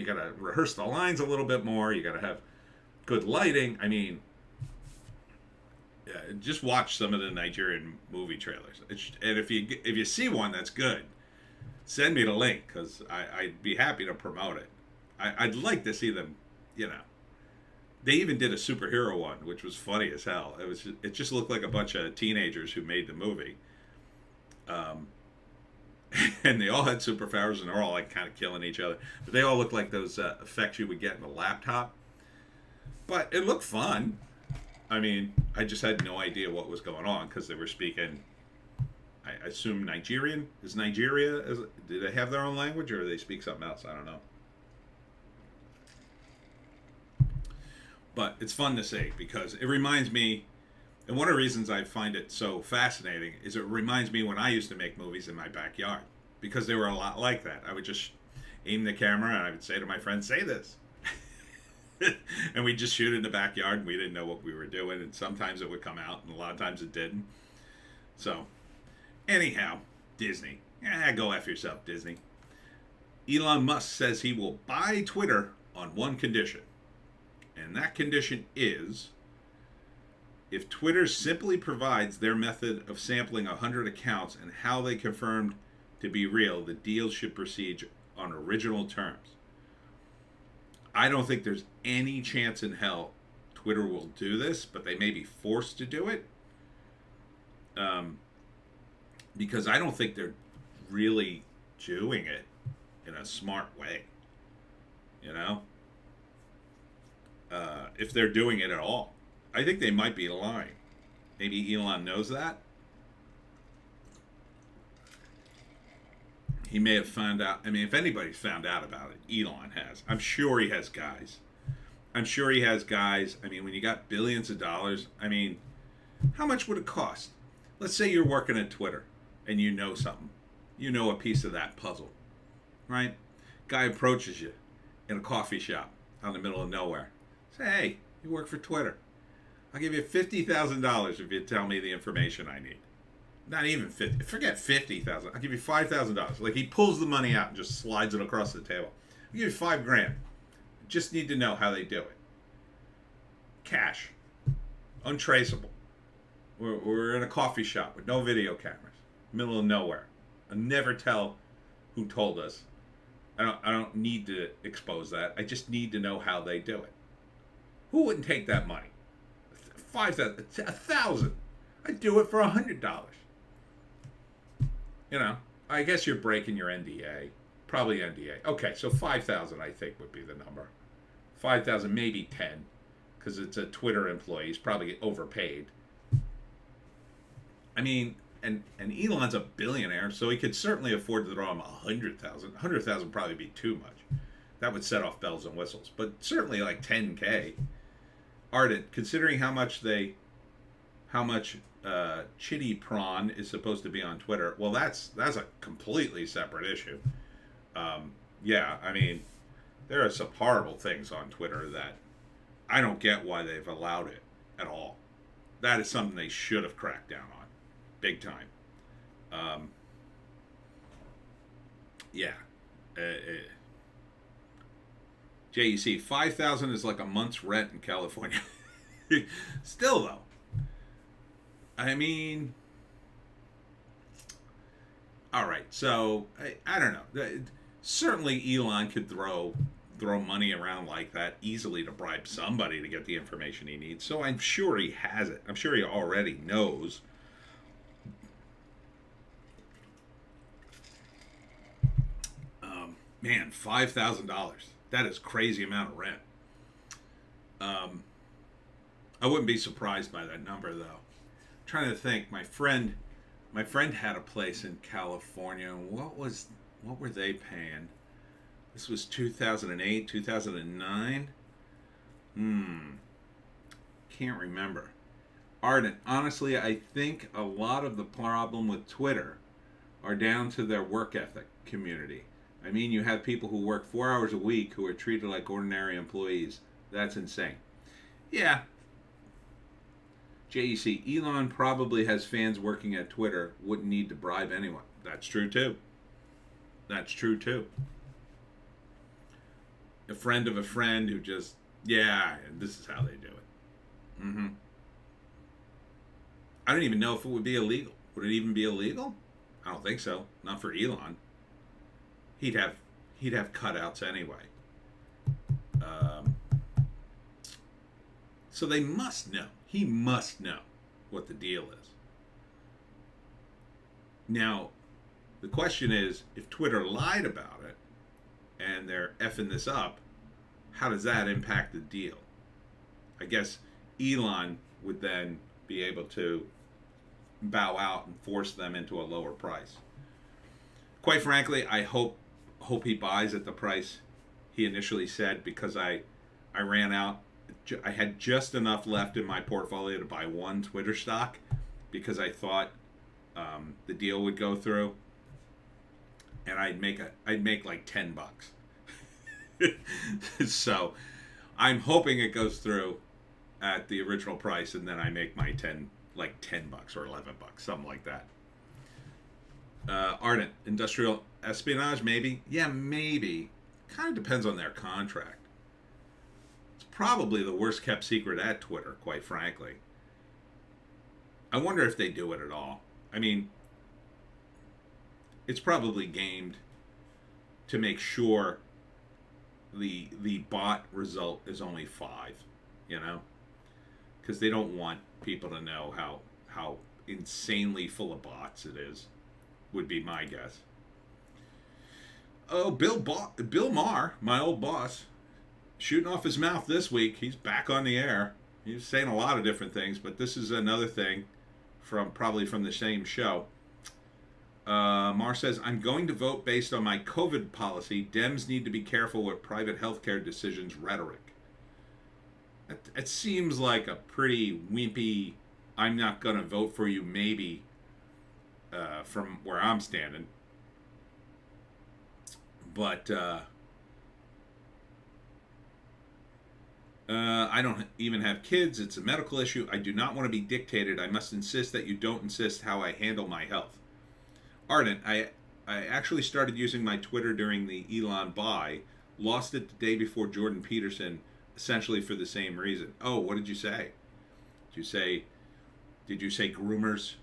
gotta rehearse the lines a little bit more. You gotta have good lighting. I mean, just watch some of the Nigerian movie trailers. And if you see one that's good, send me the link, because I'd be happy to promote it. I'd like to see them. You know, they even did a superhero one, which was funny as hell. It just looked like a bunch of teenagers who made the movie. And they all had superpowers, and they're all like kind of killing each other. But they all looked like those effects you would get in a laptop. But it looked fun. I mean, I just had no idea what was going on, because they were speaking, I assume, Nigerian. Is Nigeria, do they have their own language, or do they speak something else? I don't know. But it's fun to see, because it reminds me, and one of the reasons I find it so fascinating is it reminds me when I used to make movies in my backyard, because they were a lot like that. I would just aim the camera and I would say to my friends, say this. And we'd just shoot in the backyard, and we didn't know what we were doing, and sometimes it would come out and a lot of times it didn't. So, anyhow, Disney. Go F yourself, Disney. Elon Musk says he will buy Twitter on one condition. And that condition is, if Twitter simply provides their method of sampling 100 accounts and how they confirmed to be real, the deal should proceed on original terms. I don't think there's any chance in hell Twitter will do this, but they may be forced to do it. Because I don't think they're really doing it in a smart way. You know? If they're doing it at all. I think they might be lying. Maybe Elon knows that. He may have found out. I mean, if anybody's found out about it, Elon has. I'm sure he has guys. I mean, when you got billions of dollars, I mean, how much would it cost? Let's say you're working at Twitter and you know something. You know a piece of that puzzle, right? Guy approaches you in a coffee shop out in the middle of nowhere. Say, hey, you work for Twitter. I'll give you $50,000 if you tell me the information I need. Not even 50. Forget 50,000. I'll give you $5,000. Like, he pulls the money out and just slides it across the table. I'll give you $5,000. Just need to know how they do it. Cash. Untraceable. We're in a coffee shop with no video cameras. Middle of nowhere. I'll never tell who told us. I don't need to expose that. I just need to know how they do it. Who wouldn't take that money? $5,000, $1,000. I'd do it for $100. You know, I guess you're breaking your NDA. Probably NDA. Okay, so 5,000 I think would be the number. 5,000, maybe 10, because it's a Twitter employee. He's probably overpaid. I mean, and Elon's a billionaire, so he could certainly afford to throw him 100,000. 100,000 would probably be too much. That would set off bells and whistles. But certainly like 10K. Ardent, considering how much chitty prawn is supposed to be on Twitter, well, that's a completely separate issue. Yeah, I mean, there are some horrible things on Twitter that I don't get why they've allowed it at all. That is something they should have cracked down on, big time. Yeah. JEC, 5,000 is like a month's rent in California. Still, though. I mean, all right. So I don't know. Certainly, Elon could throw money around like that easily to bribe somebody to get the information he needs. So I'm sure he has it. I'm sure he already knows. Man, $5,000. That is crazy amount of rent. I wouldn't be surprised by that number though. I'm trying to think. My friend had a place in California. What were they paying? This was 2008, 2009. Can't remember. Ardent, honestly, I think a lot of the problem with Twitter are down to their work ethic community. I mean, you have people who work 4 hours a week who are treated like ordinary employees. That's insane. Yeah. JEC, Elon probably has fans working at Twitter, wouldn't need to bribe anyone. That's true too. That's true too. A friend of a friend who just, yeah, this is how they do it. I don't even know if it would be illegal. Would it even be illegal? I don't think so. Not for Elon. He'd have cutouts anyway. So they must know. He must know what the deal is. Now, the question is, if Twitter lied about it and they're effing this up, how does that impact the deal? I guess Elon would then be able to bow out and force them into a lower price. Quite frankly, I hope he buys at the price he initially said, because I ran out. I had just enough left in my portfolio to buy one Twitter stock because I thought the deal would go through, and I'd make like $10. So I'm hoping it goes through at the original price, and then I make my $10 or $11, something like that. Ardent, industrial espionage, maybe? Yeah, maybe. Kind of depends on their contract. It's probably the worst kept secret at Twitter, quite frankly. I wonder if they do it at all. I mean, it's probably gamed to make sure the bot result is only 5, because they don't want people to know how insanely full of bots it is, would be my guess. Oh, Bill Maher, my old boss, shooting off his mouth this week. He's back on the air. He's saying a lot of different things, but this is another thing probably from the same show. Maher says, I'm going to vote based on my COVID policy. Dems need to be careful with private healthcare decisions rhetoric. It seems like a pretty wimpy, I'm not going to vote for you maybe, from where I'm standing. But I don't even have kids. It's a medical issue. I do not want to be dictated. I must insist that you don't insist how I handle my health. Ardent, I actually started using my Twitter during the Elon buy. Lost it the day before Jordan Peterson, essentially for the same reason. Oh, what did you say? Did you say groomers?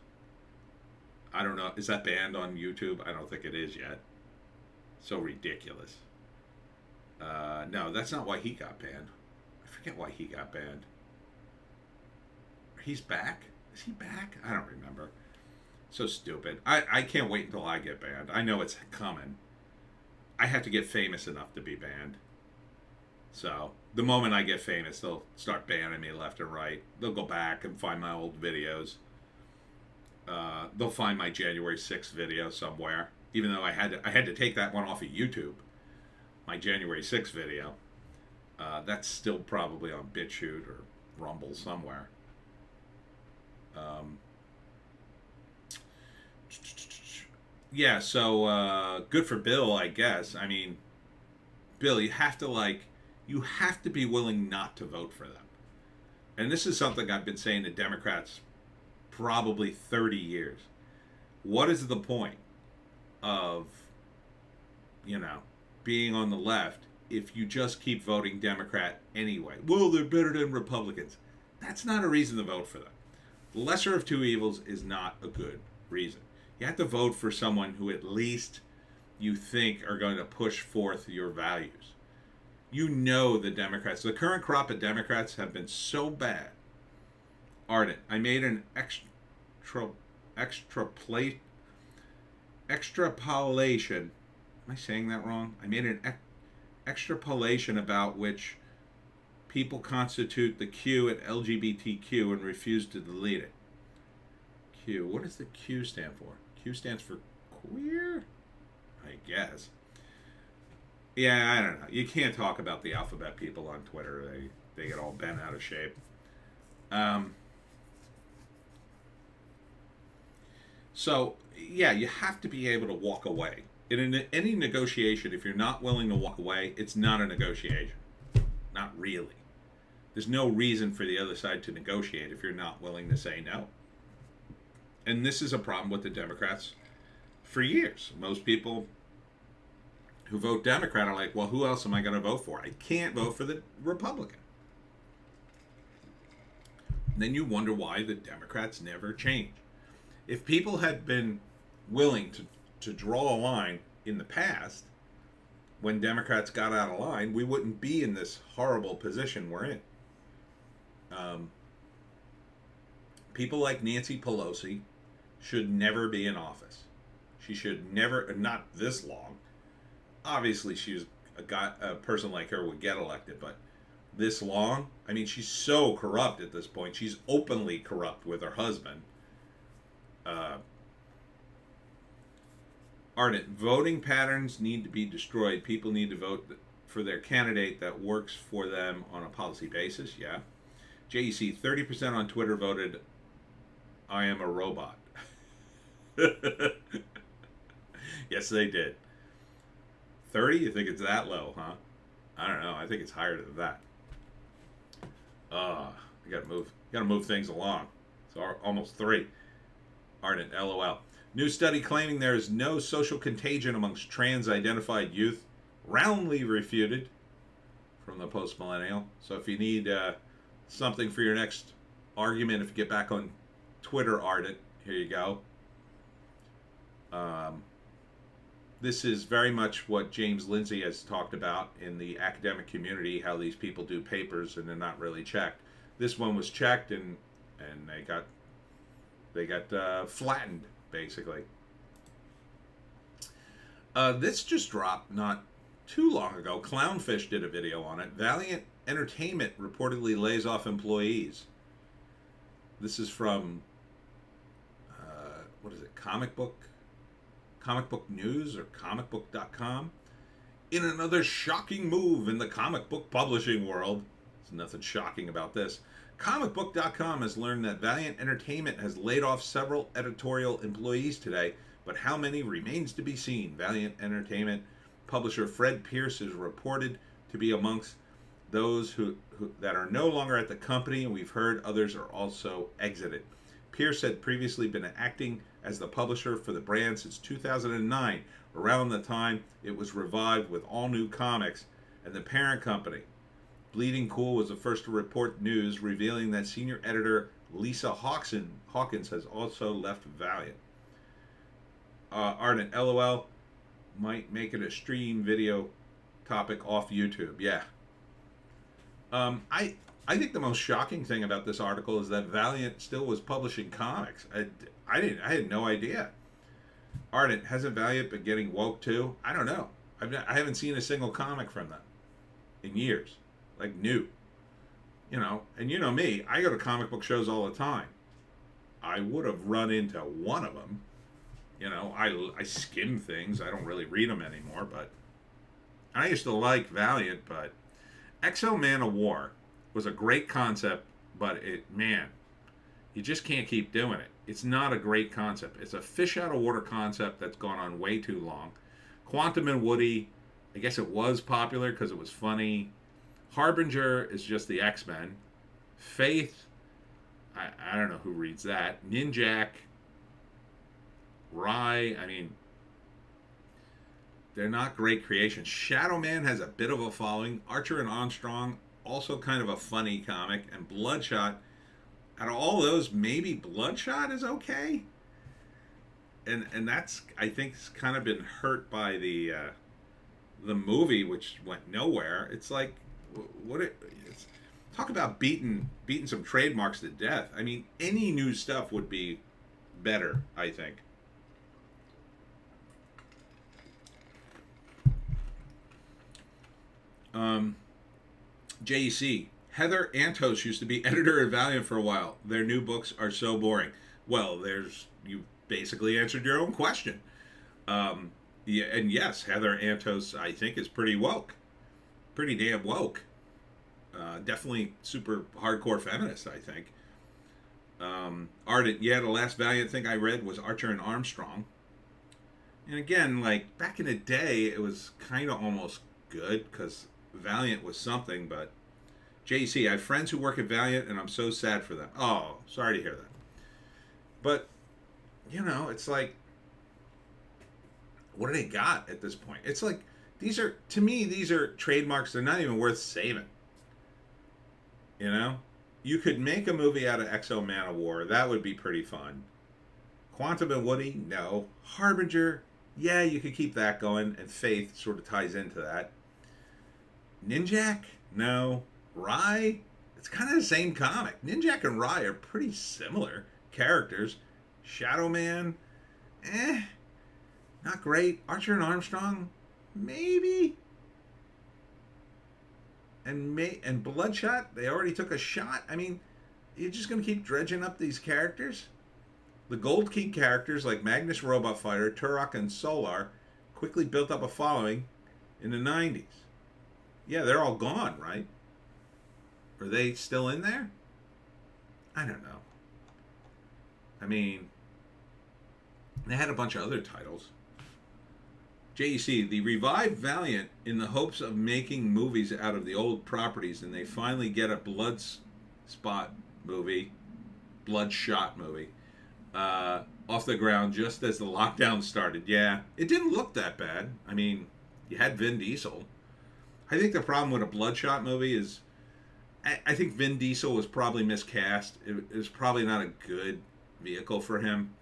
I don't know. Is that banned on YouTube? I don't think it is yet. So ridiculous. No, that's not why he got banned. I forget why he got banned. He's back? Is he back? I don't remember. So stupid. I can't wait until I get banned. I know it's coming. I have to get famous enough to be banned. So the moment I get famous, they'll start banning me left and right. They'll go back and find my old videos. They'll find my January 6th video somewhere. Even though I had to take that one off of YouTube. My January 6th video. That's still probably on Bitchute or Rumble somewhere. Yeah, so good for Bill, I guess. I mean, Bill, you have to be willing not to vote for them. And this is something I've been saying to Democrats probably 30 years. What is the point of, being on the left if you just keep voting Democrat anyway? Well, they're better than Republicans. That's not a reason to vote for them. The lesser of two evils is not a good reason. You have to vote for someone who at least you think are going to push forth your values. The Democrats, the current crop of Democrats have been so bad. Ardent, I made an extrapolation Am I saying that wrong? I made an extrapolation about which people constitute the Q at LGBTQ and refuse to delete it. Q. What does the Q stand for? Q stands for queer? I guess. Yeah, I don't know. You can't talk about the alphabet people on Twitter. They get all bent out of shape. So, yeah, you have to be able to walk away. In any negotiation, if you're not willing to walk away, it's not a negotiation. Not really. There's no reason for the other side to negotiate if you're not willing to say no. And this is a problem with the Democrats for years. Most people who vote Democrat are like, well, who else am I going to vote for? I can't vote for the Republican. And then you wonder why the Democrats never change. If people had been willing to draw a line in the past, when Democrats got out of line, we wouldn't be in this horrible position we're in. People like Nancy Pelosi should never be in office. She should never, not this long. Obviously, a person like her would get elected, but this long? I mean, she's so corrupt at this point. She's openly corrupt with her husband. Ardent, voting patterns need to be destroyed. People need to vote for their candidate that works for them on a policy basis. Yeah. JEC, 30% on Twitter voted, I am a robot. Yes, they did. 30? You think it's that low, huh? I don't know. I think it's higher than that. I gotta move things along. It's almost 3. Ardent, LOL. New study claiming there is no social contagion amongst trans-identified youth, roundly refuted from the post-millennial. So if you need something for your next argument, if you get back on Twitter, Ardent, here you go. This is very much what James Lindsay has talked about in the academic community, how these people do papers and they're not really checked. This one was checked and they got flattened, basically. This just dropped not too long ago. Clownfish did a video on it. Valiant Entertainment reportedly lays off employees. This is from, what is it, Comic Book News or comicbook.com. In another shocking move in the comic book publishing world, there's nothing shocking about this. Comicbook.com has learned that Valiant Entertainment has laid off several editorial employees today, but how many remains to be seen. Valiant Entertainment publisher Fred Pierce is reported to be amongst those who that are no longer at the company, and we've heard others are also exited. Pierce had previously been acting as the publisher for the brand since 2009, around the time it was revived with all new comics and the parent company. Bleeding Cool was the first to report news revealing that senior editor Lisa Hawkins has also left Valiant. Ardent, LOL, might make it a stream video topic off YouTube. Yeah. I think the most shocking thing about this article is that Valiant still was publishing comics. I had no idea. Ardent, hasn't Valiant been getting woke too? I don't know. I haven't seen a single comic from them in years, like new. You know, and you know me, I go to comic book shows all the time. I would have run into one of them. You know, I skim things. I don't really read them anymore, but I used to like Valiant, but Exo Man of War was a great concept, but you just can't keep doing it. It's not a great concept. It's a fish out of water concept that's gone on way too long. Quantum and Woody, I guess it was popular because it was funny. Harbinger is just the X-Men. Faith, I don't know who reads that. Ninjak, Rye, I mean, they're not great creations. Shadow Man has a bit of a following. Archer and Armstrong, also kind of a funny comic. And Bloodshot, out of all those, maybe Bloodshot is okay. And that's, I think, kind of been hurt by the movie, which went nowhere. It's like, talk about beating some trademarks to death. I mean, any new stuff would be better, I think. JEC. Heather Antos used to be editor at Valiant for a while. Their new books are so boring. Well, you basically answered your own question. Yeah, and yes, Heather Antos, I think, is pretty woke. Pretty damn woke. Definitely super hardcore feminist, I think. Ardent, yeah, the last Valiant thing I read was Archer and Armstrong. And again, like, back in the day, it was kind of almost good, because Valiant was something, but JC, I have friends who work at Valiant, and I'm so sad for them. Oh, sorry to hear that. But, it's like, what do they got at this point? It's like, to me, these are trademarks. They're not even worth saving. You could make a movie out of Exo Man of War. That would be pretty fun. Quantum and Woody, no. Harbinger, yeah, you could keep that going. And Faith sort of ties into that. Ninjak, no. Rye, it's kind of the same comic. Ninjak and Rye are pretty similar characters. Shadow Man, not great. Archer and Armstrong, maybe. And Bloodshot, they already took a shot. I mean, you're just going to keep dredging up these characters? The Gold Key characters like Magnus Robot Fighter, Turok, and Solar quickly built up a following in the 90s. Yeah, they're all gone, right? Are they still in there? I don't know. I mean, they had a bunch of other titles. JEC, the revived Valiant in the hopes of making movies out of the old properties, and they finally get a Bloodshot movie, off the ground just as the lockdown started. Yeah, it didn't look that bad. I mean, you had Vin Diesel. I think the problem with a Bloodshot movie is, I think Vin Diesel was probably miscast. It was probably not a good vehicle for him.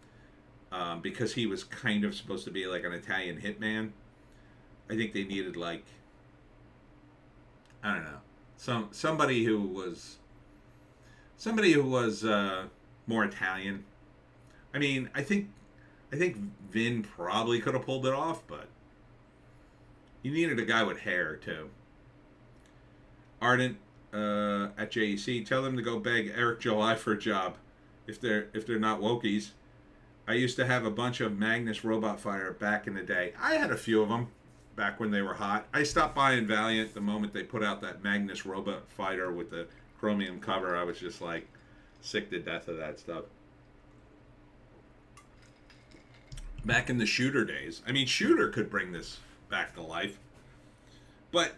Because he was kind of supposed to be like an Italian hitman. I think they needed, like, I don't know, somebody who was more Italian. I mean, I think Vin probably could have pulled it off, but you needed a guy with hair too. Ardent at JEC, tell them to go beg Eric July for a job if they're not wokies. I used to have a bunch of Magnus Robot Fighter back in the day. I had a few of them back when they were hot. I stopped buying Valiant the moment they put out that Magnus Robot Fighter with the chromium cover. I was just like sick to death of that stuff. Back in the Shooter days. I mean, Shooter could bring this back to life. But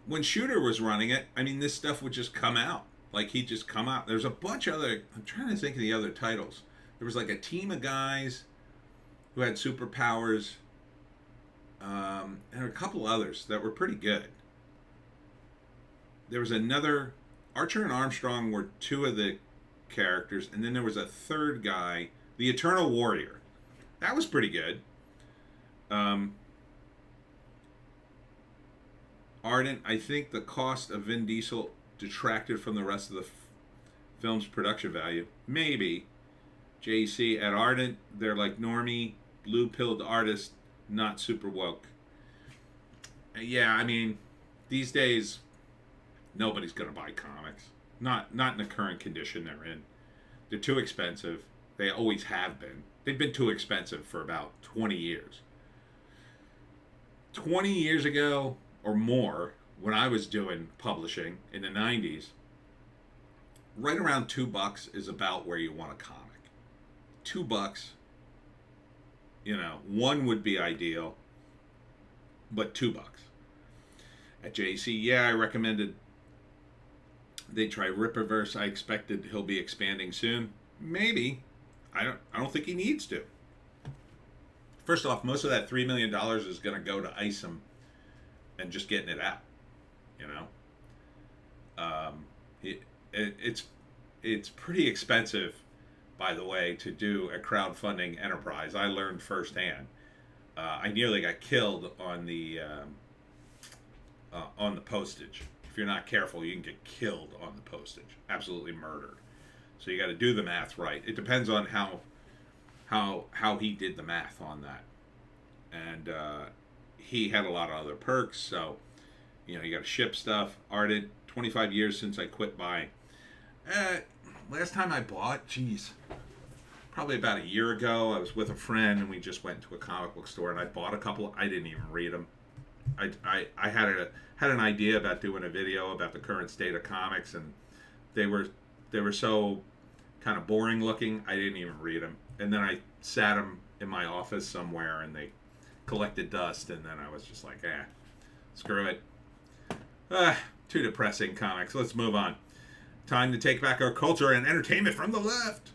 when Shooter was running it, I mean, this stuff would just come out. Like, he'd just come out. There's a bunch of other... I'm trying to think of the other titles. There was like a team of guys who had superpowers, and a couple others that were pretty good. There was another, Archer and Armstrong were two of the characters, and then there was a third guy, the Eternal Warrior. That was pretty good. Ardent, I think the cost of Vin Diesel detracted from the rest of the film's production value. Maybe. JC at Ardent, they're like normie, blue-pilled artists, not super woke. Yeah, I mean, these days, nobody's going to buy comics. Not in the current condition they're in. They're too expensive. They always have been. They've been too expensive for about 20 years. 20 years ago or more, when I was doing publishing in the 90s, right around $2 is about where you want a comic. $2, one would be ideal, but $2. At JC, yeah, I recommended they try Ripperverse. I expected he'll be expanding soon. Maybe. I don't think he needs to. First off, most of that $3 million is going to go to ISOM and just getting it out. It's pretty expensive, by the way, to do a crowdfunding enterprise. I learned firsthand. I nearly got killed on the postage. If you're not careful, you can get killed on the postage. Absolutely murdered. So you got to do the math right. It depends on how he did the math on that. And he had a lot of other perks, so You got to ship stuff, art it. 25 years since I quit buying. Last time I bought, geez, probably about a year ago. I was with a friend and we just went to a comic book store and I bought a couple. I didn't even read them. I had an idea about doing a video about the current state of comics, and they were so kind of boring looking. I didn't even read them, and then I sat them in my office somewhere, and they collected dust, and then I was just like, screw it. Too depressing comics. Let's move on. Time to take back our culture and entertainment from the left,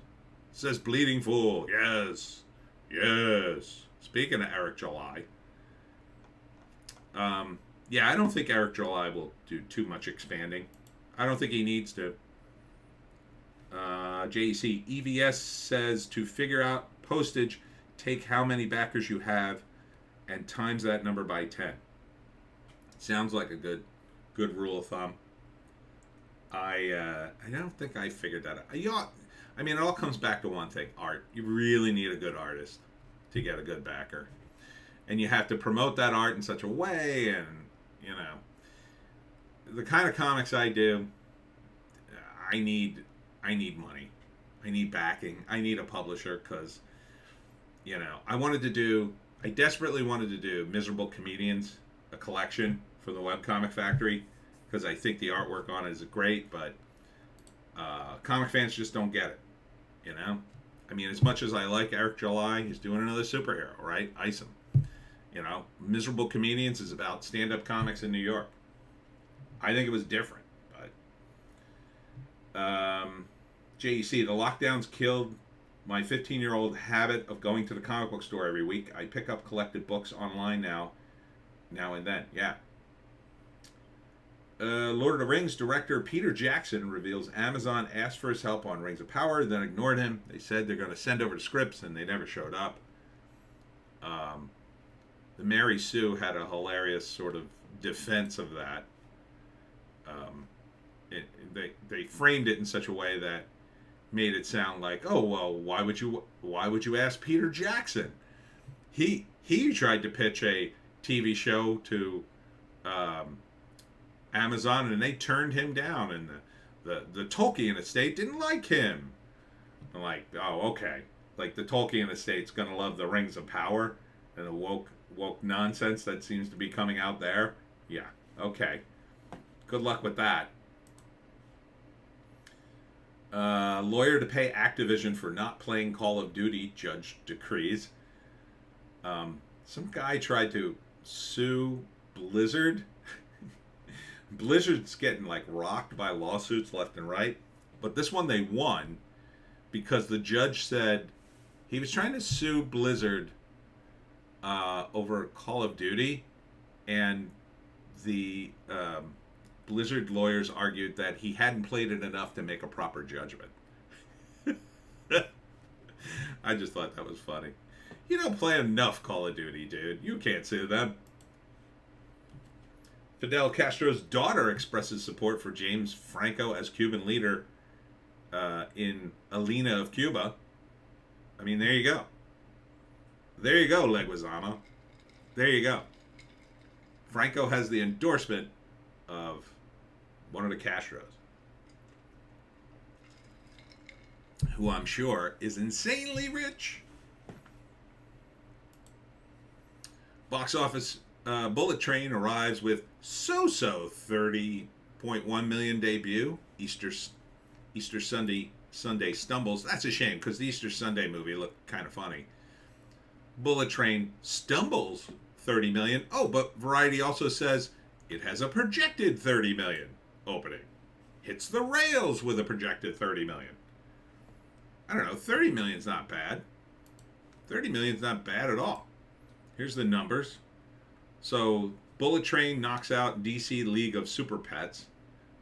says Bleeding Fool. Yes. Speaking of Eric July. I don't think Eric July will do too much expanding. I don't think he needs to. JEC EVS says to figure out postage, take how many backers you have and times that number by 10. Sounds like a good rule of thumb. I don't think I figured that out. I mean, it all comes back to one thing: art. You really need a good artist to get a good backer, and you have to promote that art in such a way. And the kind of comics I do, I need money. I need backing. I need a publisher because, I desperately wanted to do Miserable Comedians, a collection for the Webcomic Factory, because I think the artwork on it is great, but comic fans just don't get it, I mean, as much as I like Eric July, he's doing another superhero, right? Ice him. Miserable Comedians is about stand-up comics in New York. I think it was different, but JEC, the lockdowns killed my 15-year-old habit of going to the comic book store every week. I pick up collected books online now and then. Yeah. Lord of the Rings director Peter Jackson reveals Amazon asked for his help on Rings of Power, then ignored him. They said they're going to send over the scripts, and they never showed up. The Mary Sue had a hilarious sort of defense of that. They framed it in such a way that made it sound like, oh well, why would you ask Peter Jackson? He tried to pitch a TV show to Amazon, and they turned him down, and the Tolkien estate didn't like him. I'm like, oh, okay. Like the Tolkien estate's gonna love the Rings of Power and the woke nonsense that seems to be coming out there. Yeah, okay. Good luck with that. Lawyer to pay Activision for not playing Call of Duty, judge decrees. Some guy tried to sue Blizzard. Blizzard's getting like rocked by lawsuits left and right, but this one they won because the judge said he was trying to sue Blizzard over Call of Duty, and the Blizzard lawyers argued that he hadn't played it enough to make a proper judgment. I just thought that was funny. You don't play enough Call of Duty, dude. You can't sue them. Fidel Castro's daughter expresses support for James Franco as Cuban leader in Alina of Cuba. I mean, there you go. There you go, Leguizamo. There you go. Franco has the endorsement of one of the Castros, who I'm sure is insanely rich. Box office Bullet Train arrives with so-so 30.1 million debut. Easter Sunday stumbles. That's a shame because the Easter Sunday movie looked kind of funny. Bullet Train stumbles 30 million. Oh, but Variety also says it has a projected 30 million opening. Hits the rails with a projected 30 million. I don't know, 30 million's not bad. 30 million's not bad at all. Here's the numbers. So Bullet Train knocks out DC League of Super Pets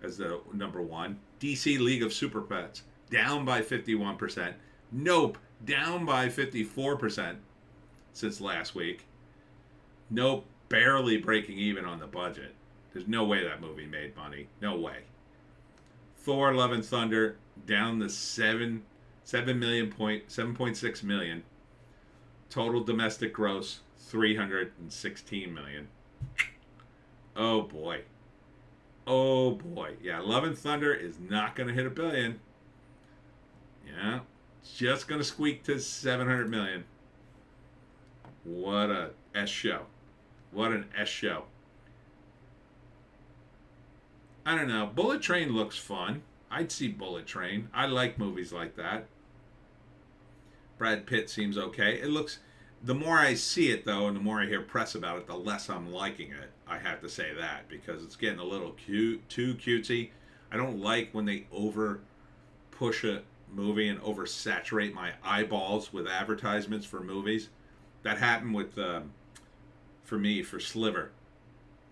as the number one. DC League of Super Pets down by 51%. Nope, down by 54% since last week. Nope, barely breaking even on the budget. There's no way that movie made money. No way. Thor: Love and Thunder down to 7.6 million. Total domestic gross 316 million. Oh boy. Oh boy, yeah, Love and Thunder is not going to hit $1 billion. Yeah, it's just going to squeak to 700 million. What a S show. What an S show. I don't know. Bullet Train looks fun. I'd see Bullet Train. I like movies like that. Brad Pitt seems okay. It looks. The more I see it, though, and the more I hear press about it, the less I'm liking it. I have to say that because it's getting a little cute, too cutesy. I don't like when they over push a movie and oversaturate my eyeballs with advertisements for movies. That happened with, for me, for Sliver.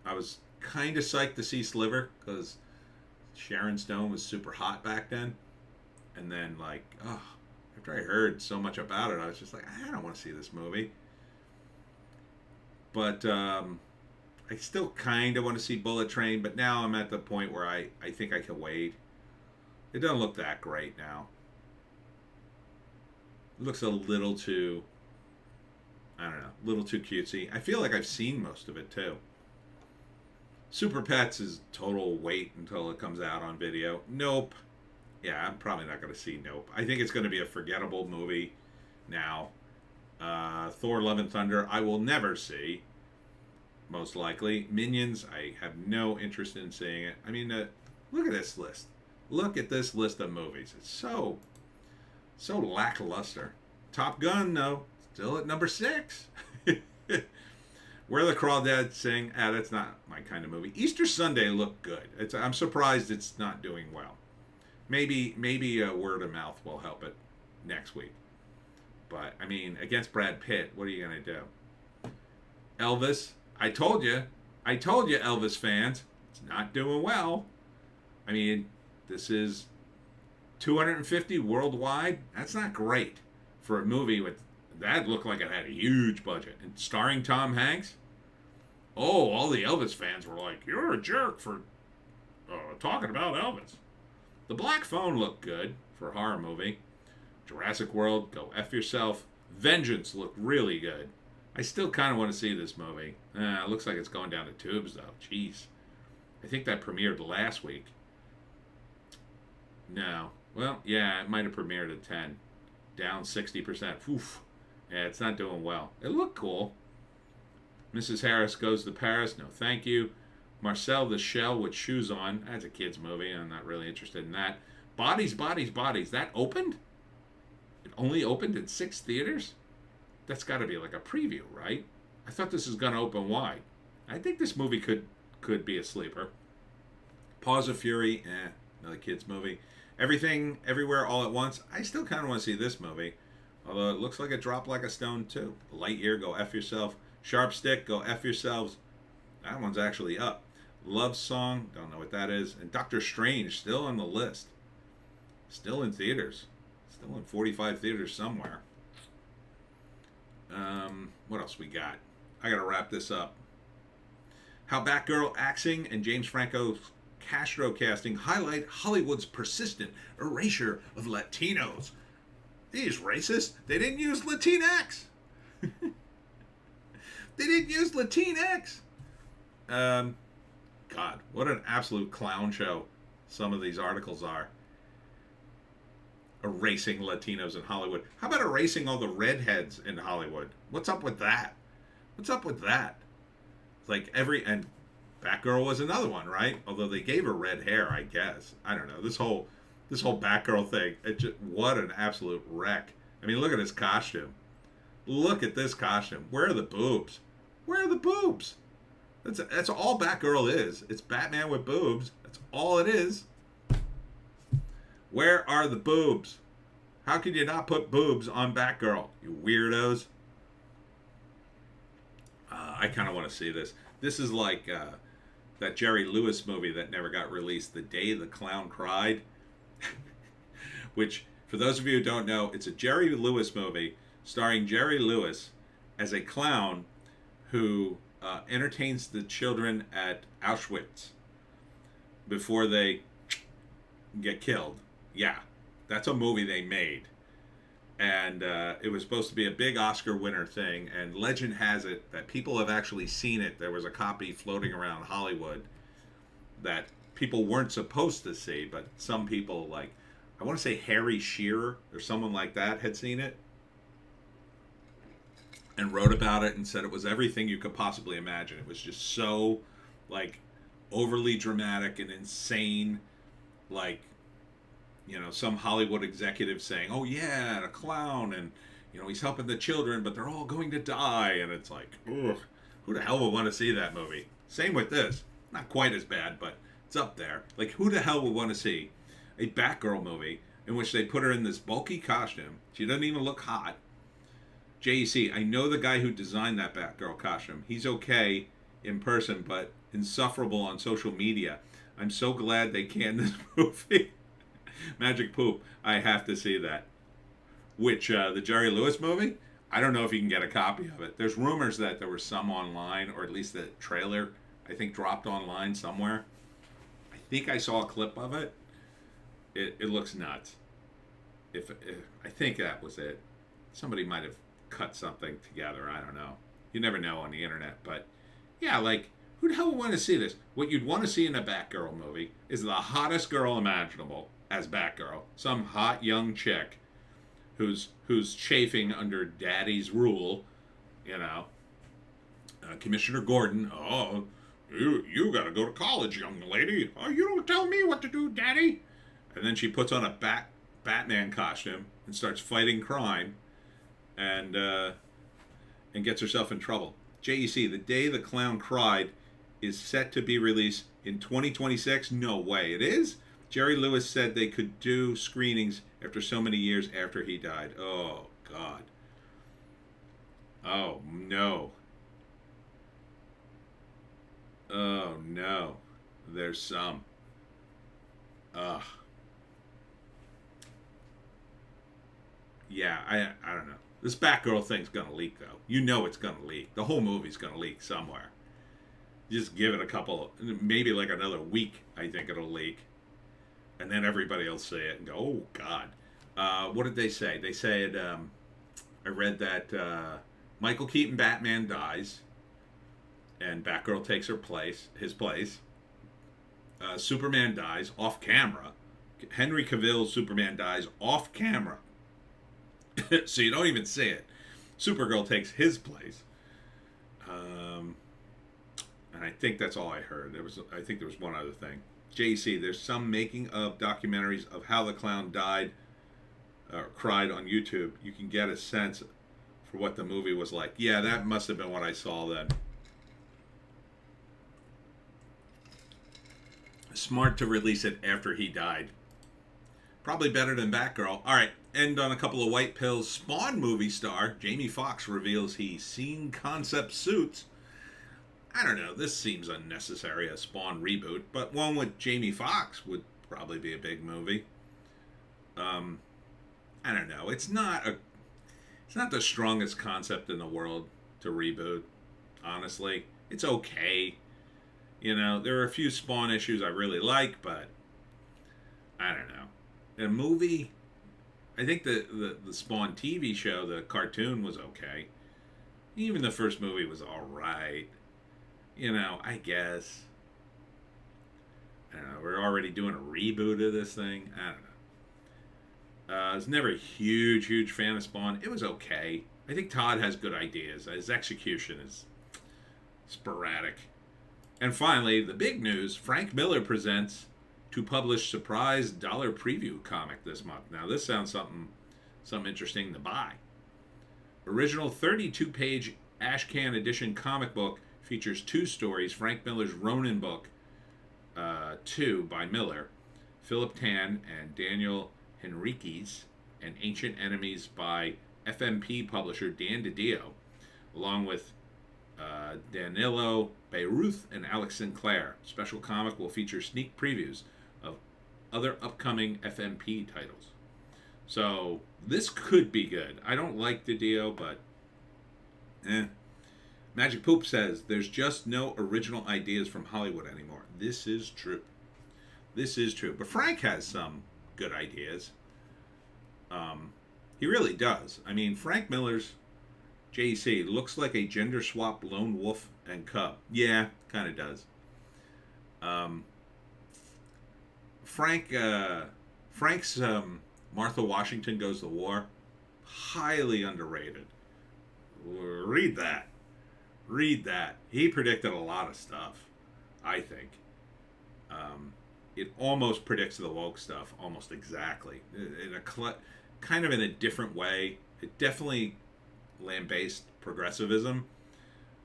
I was kind of psyched to see Sliver because Sharon Stone was super hot back then. And then, like, oh, after I heard so much about it, I was just like, I don't want to see this movie. But I still kind of want to see Bullet Train, but now I'm at the point where I think I can wait. It doesn't look that great now. It looks a little too, I don't know, a little too cutesy. I feel like I've seen most of it too. Super Pets is total wait until it comes out on video. Nope. Yeah, I'm probably not going to see Nope. I think it's going to be a forgettable movie now. Thor Love and Thunder, I will never see, most likely. Minions, I have no interest in seeing it. I mean, look at this list. Look at this list of movies. It's so lackluster. Top Gun, though, still at number 6. Where the Crawdads Sing, that's not my kind of movie. Easter Sunday looked good. I'm surprised it's not doing well. Maybe word of mouth will help it next week. But, I mean, against Brad Pitt, what are you going to do? Elvis, I told you, Elvis fans, it's not doing well. I mean, this is 250 worldwide. That's not great for a movie with that looked like it had a huge budget. And starring Tom Hanks. Oh, all the Elvis fans were like, you're a jerk for talking about Elvis. The Black Phone looked good for a horror movie. Jurassic World, go F yourself. Vengeance looked really good. I still kind of want to see this movie. It looks like it's going down the tubes, though. Jeez. I think that premiered last week. No. Well, yeah, it might have premiered at 10. Down 60%. Oof. Yeah, it's not doing well. It looked cool. Mrs. Harris Goes to Paris. No, thank you. Marcel the Shell with Shoes On. That's a kid's movie. I'm not really interested in that. Bodies, Bodies, Bodies. That opened? It only opened in 6 theaters? That's got to be like a preview, right? I thought this was going to open wide. I think this movie could be a sleeper. Paws of Fury. Another kid's movie. Everything, Everywhere, All at Once. I still kind of want to see this movie. Although it looks like it dropped like a stone, too. Lightyear, go F yourself. Sharp Stick, go F yourselves. That one's actually up. Love Song, don't know what that is. And Doctor Strange, still on the list. Still in theaters. Still in 45 theaters somewhere. What else we got? I gotta wrap this up. How Batgirl acting and James Franco's Castro casting highlight Hollywood's persistent erasure of Latinos. These racists, they didn't use Latinx. They didn't use Latinx. God, what an absolute clown show some of these articles are. Erasing Latinos in Hollywood. How about erasing all the redheads in Hollywood? What's up with that? What's up with that? It's like and Batgirl was another one, right? Although they gave her red hair, I guess. I don't know. This whole Batgirl thing, what an absolute wreck. I mean, look at his costume. Look at this costume. Where are the boobs? Where are the boobs? That's all Batgirl is. It's Batman with boobs. That's all it is. Where are the boobs? How can you not put boobs on Batgirl, you weirdos? I kind of want to see this. This is like that Jerry Lewis movie that never got released, The Day the Clown Cried. Which, for those of you who don't know, it's a Jerry Lewis movie starring Jerry Lewis as a clown who entertains the children at Auschwitz before they get killed. Yeah, that's a movie they made. And it was supposed to be a big Oscar winner thing, and legend has it that people have actually seen it. There was a copy floating around Hollywood that people weren't supposed to see, but some people, like, I want to say Harry Shearer or someone like that had seen it and wrote about it and said it was everything you could possibly imagine. It was just so, like, overly dramatic and insane, like, you know, some Hollywood executive saying, "Oh yeah, a clown, and you know he's helping the children, but they're all going to die," and it's like, ugh, who the hell would want to see that movie? Same with this, not quite as bad, but it's up there. Like, who the hell would want to see a Batgirl movie in which they put her in this bulky costume? She doesn't even look hot. JEC, I know the guy who designed that Batgirl costume. He's okay in person, but insufferable on social media. I'm so glad they canned this movie. Magic Poop, I have to see that. Which, the Jerry Lewis movie? I don't know if you can get a copy of it. There's rumors that there was some online, or at least the trailer, I think, dropped online somewhere. I think I saw a clip of it. It looks nuts. If I think that was it. Somebody might have cut something together. I don't know. You never know on the internet. But, yeah, like, who the hell would want to see this? What you'd want to see in a Batgirl movie is the hottest girl imaginable as Batgirl. Some hot young chick who's chafing under daddy's rule, you know. Commissioner Gordon, "Oh, you got to go to college, young lady. Oh, you don't tell me what to do, daddy." And then she puts on a Batman costume and starts fighting crime and gets herself in trouble. JEC, The Day the Clown Cried is set to be released in 2026. No way. It is? Jerry Lewis said they could do screenings after so many years after he died. Oh, God. Oh, no. Oh, no. There's some. Ugh. Yeah, I don't know. This Batgirl thing's gonna leak, though. You know it's gonna leak. The whole movie's gonna leak somewhere. Just give it a couple, maybe like another week, I think it'll leak. And then everybody will see it and go, "Oh, God." What did they say? They said, I read that Michael Keaton Batman dies and Batgirl takes his place. Superman dies off camera. Henry Cavill's Superman dies off camera. So you don't even see it. Supergirl takes his place. And I think that's all I heard. I think there was one other thing. JC, there's some making of documentaries of how the clown died or cried on YouTube. You can get a sense for what the movie was like. Yeah, that must have been what I saw then. Smart to release it after he died. Probably better than Batgirl. All right, end on a couple of white pills. Spawn movie star Jamie Foxx reveals he's seen concept suits. I don't know, this seems unnecessary, a Spawn reboot, but one with Jamie Foxx would probably be a big movie. I don't know. It's not the strongest concept in the world to reboot, honestly. It's okay. You know, there are a few Spawn issues I really like, but I don't know. In a movie, I think the Spawn TV show, the cartoon, was okay. Even the first movie was alright. You know, I guess. I don't know. We're already doing a reboot of this thing. I don't know. I was never a huge fan of Spawn. It was okay. I think Todd has good ideas. His execution is sporadic. And finally, the big news. Frank Miller presents to publish surprise dollar preview comic this month. Now, this sounds something interesting to buy. Original 32-page Ashcan edition comic book features 2 stories. Frank Miller's Ronin book 2 by Miller, Philip Tan and Daniel Henriques, and Ancient Enemies by FMP publisher Dan DiDio, along with Danilo Beyruth and Alex Sinclair. Special comic will feature sneak previews of other upcoming FMP titles. So this could be good. I don't like DiDio, but Magic Poop says there's just no original ideas from Hollywood anymore. This is true. This is true. But Frank has some good ideas. He really does. I mean, Frank Miller's JC looks like a gender swap lone wolf and cub. Yeah, kind of does. Frank's Martha Washington Goes to War, highly underrated. Read that. Read that. He predicted a lot of stuff, I think. It almost predicts the woke stuff, almost exactly. Kind of in a different way. It definitely lambasted progressivism.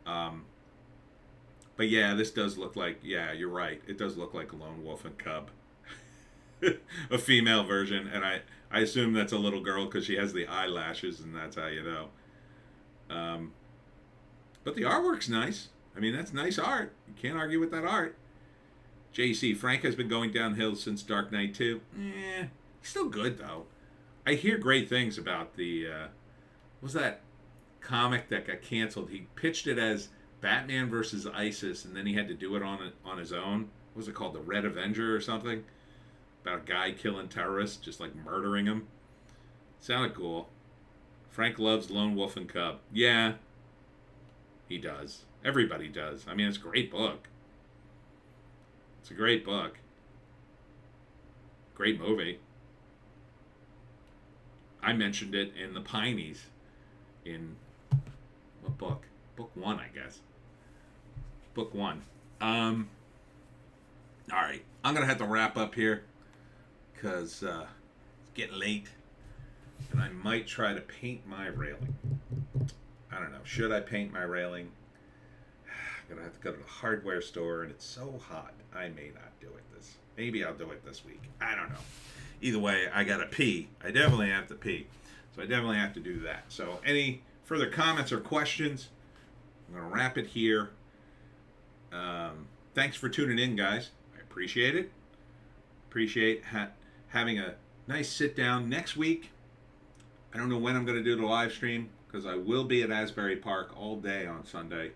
But yeah, this does look like, yeah, you're right. It does look like Lone Wolf and Cub. A female version, and I assume that's a little girl because she has the eyelashes, and that's how you know. But the artwork's nice. I mean, that's nice art. You can't argue with that art. JC, Frank has been going downhill since Dark Knight 2. He's still good, though. I hear great things about the, what was that comic that got canceled? He pitched it as Batman versus ISIS, and then he had to do it on his own. What was it called? The Red Avenger or something? About a guy killing terrorists, just like murdering them. Sounded cool. Frank loves Lone Wolf and Cub. Yeah, he does. Everybody does. I mean, it's a great book. It's a great book. Great movie. I mentioned it in the Pineys. In what book? Book 1, I guess. Book 1. All right. I'm going to have to wrap up here because it's getting late. And I might try to paint my railing. I don't know. Should I paint my railing? I'm going to have to go to the hardware store, and it's so hot. I may not do it Maybe I'll do it this week. I don't know. Either way, I got to pee. I definitely have to pee. So I definitely have to do that. So any further comments or questions, I'm going to wrap it here. Thanks for tuning in, guys. I appreciate it. Appreciate having a nice sit down next week. I don't know when I'm going to do the live stream because I will be at Asbury Park all day on Sunday.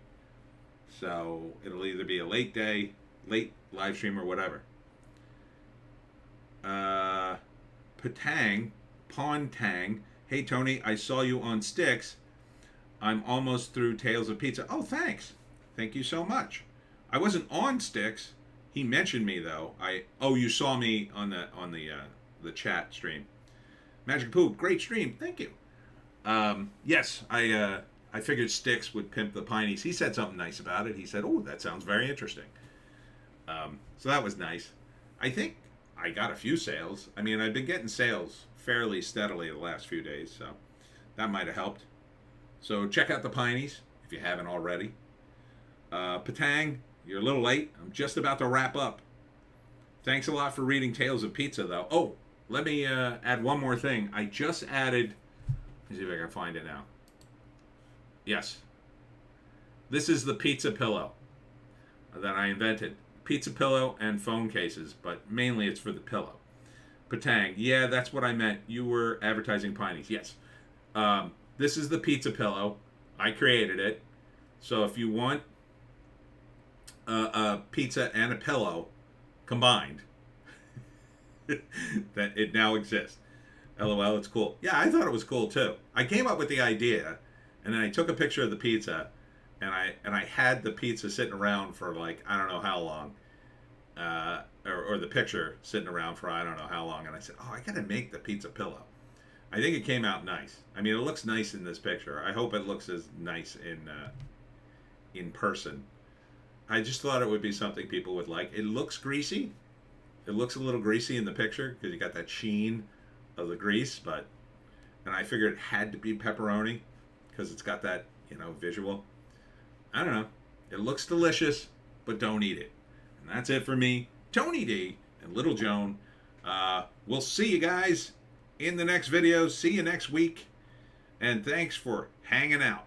So it'll either be a late live stream or whatever. Pontang. Hey, Tony, I saw you on Styx. I'm almost through Tales of Pizza. Oh, thanks. Thank you so much. I wasn't on Styx. He mentioned me though. You saw me on the chat stream. Magic Poop, great stream. Thank you. Yes, I figured Styx would pimp the Pineys. He said something nice about it. He said, "Oh, that sounds very interesting." So that was nice. I think I got a few sales. I mean, I've been getting sales fairly steadily the last few days, so that might have helped. So check out the Pineys if you haven't already. Patang, you're a little late. I'm just about to wrap up. Thanks a lot for reading Tales of Pizza, though. Oh, let me add one more thing. I just added... Let me see if I can find it now. Yes. This is the pizza pillow that I invented. Pizza pillow and phone cases, but mainly it's for the pillow. Patang, yeah, that's what I meant. You were advertising Pineys. Yes. This is the pizza pillow. I created it. So if you want a pizza and a pillow combined, that it now exists. LOL, it's cool. Yeah, I thought it was cool too. I came up with the idea, and then I took a picture of the pizza, and I had the pizza sitting around for like I don't know how long, or the picture sitting around for I don't know how long, and I said, oh, I gotta make the pizza pillow. I think it came out nice. I mean, it looks nice in this picture. I hope it looks as nice in person. I just thought it would be something people would like. It looks greasy. It looks a little greasy in the picture because you got that sheen of the grease, and I figured it had to be pepperoni because it's got that, visual. I don't know. It looks delicious, but don't eat it. And that's it for me, Tony D and Little Joan. We'll see you guys in the next video. See you next week. And thanks for hanging out.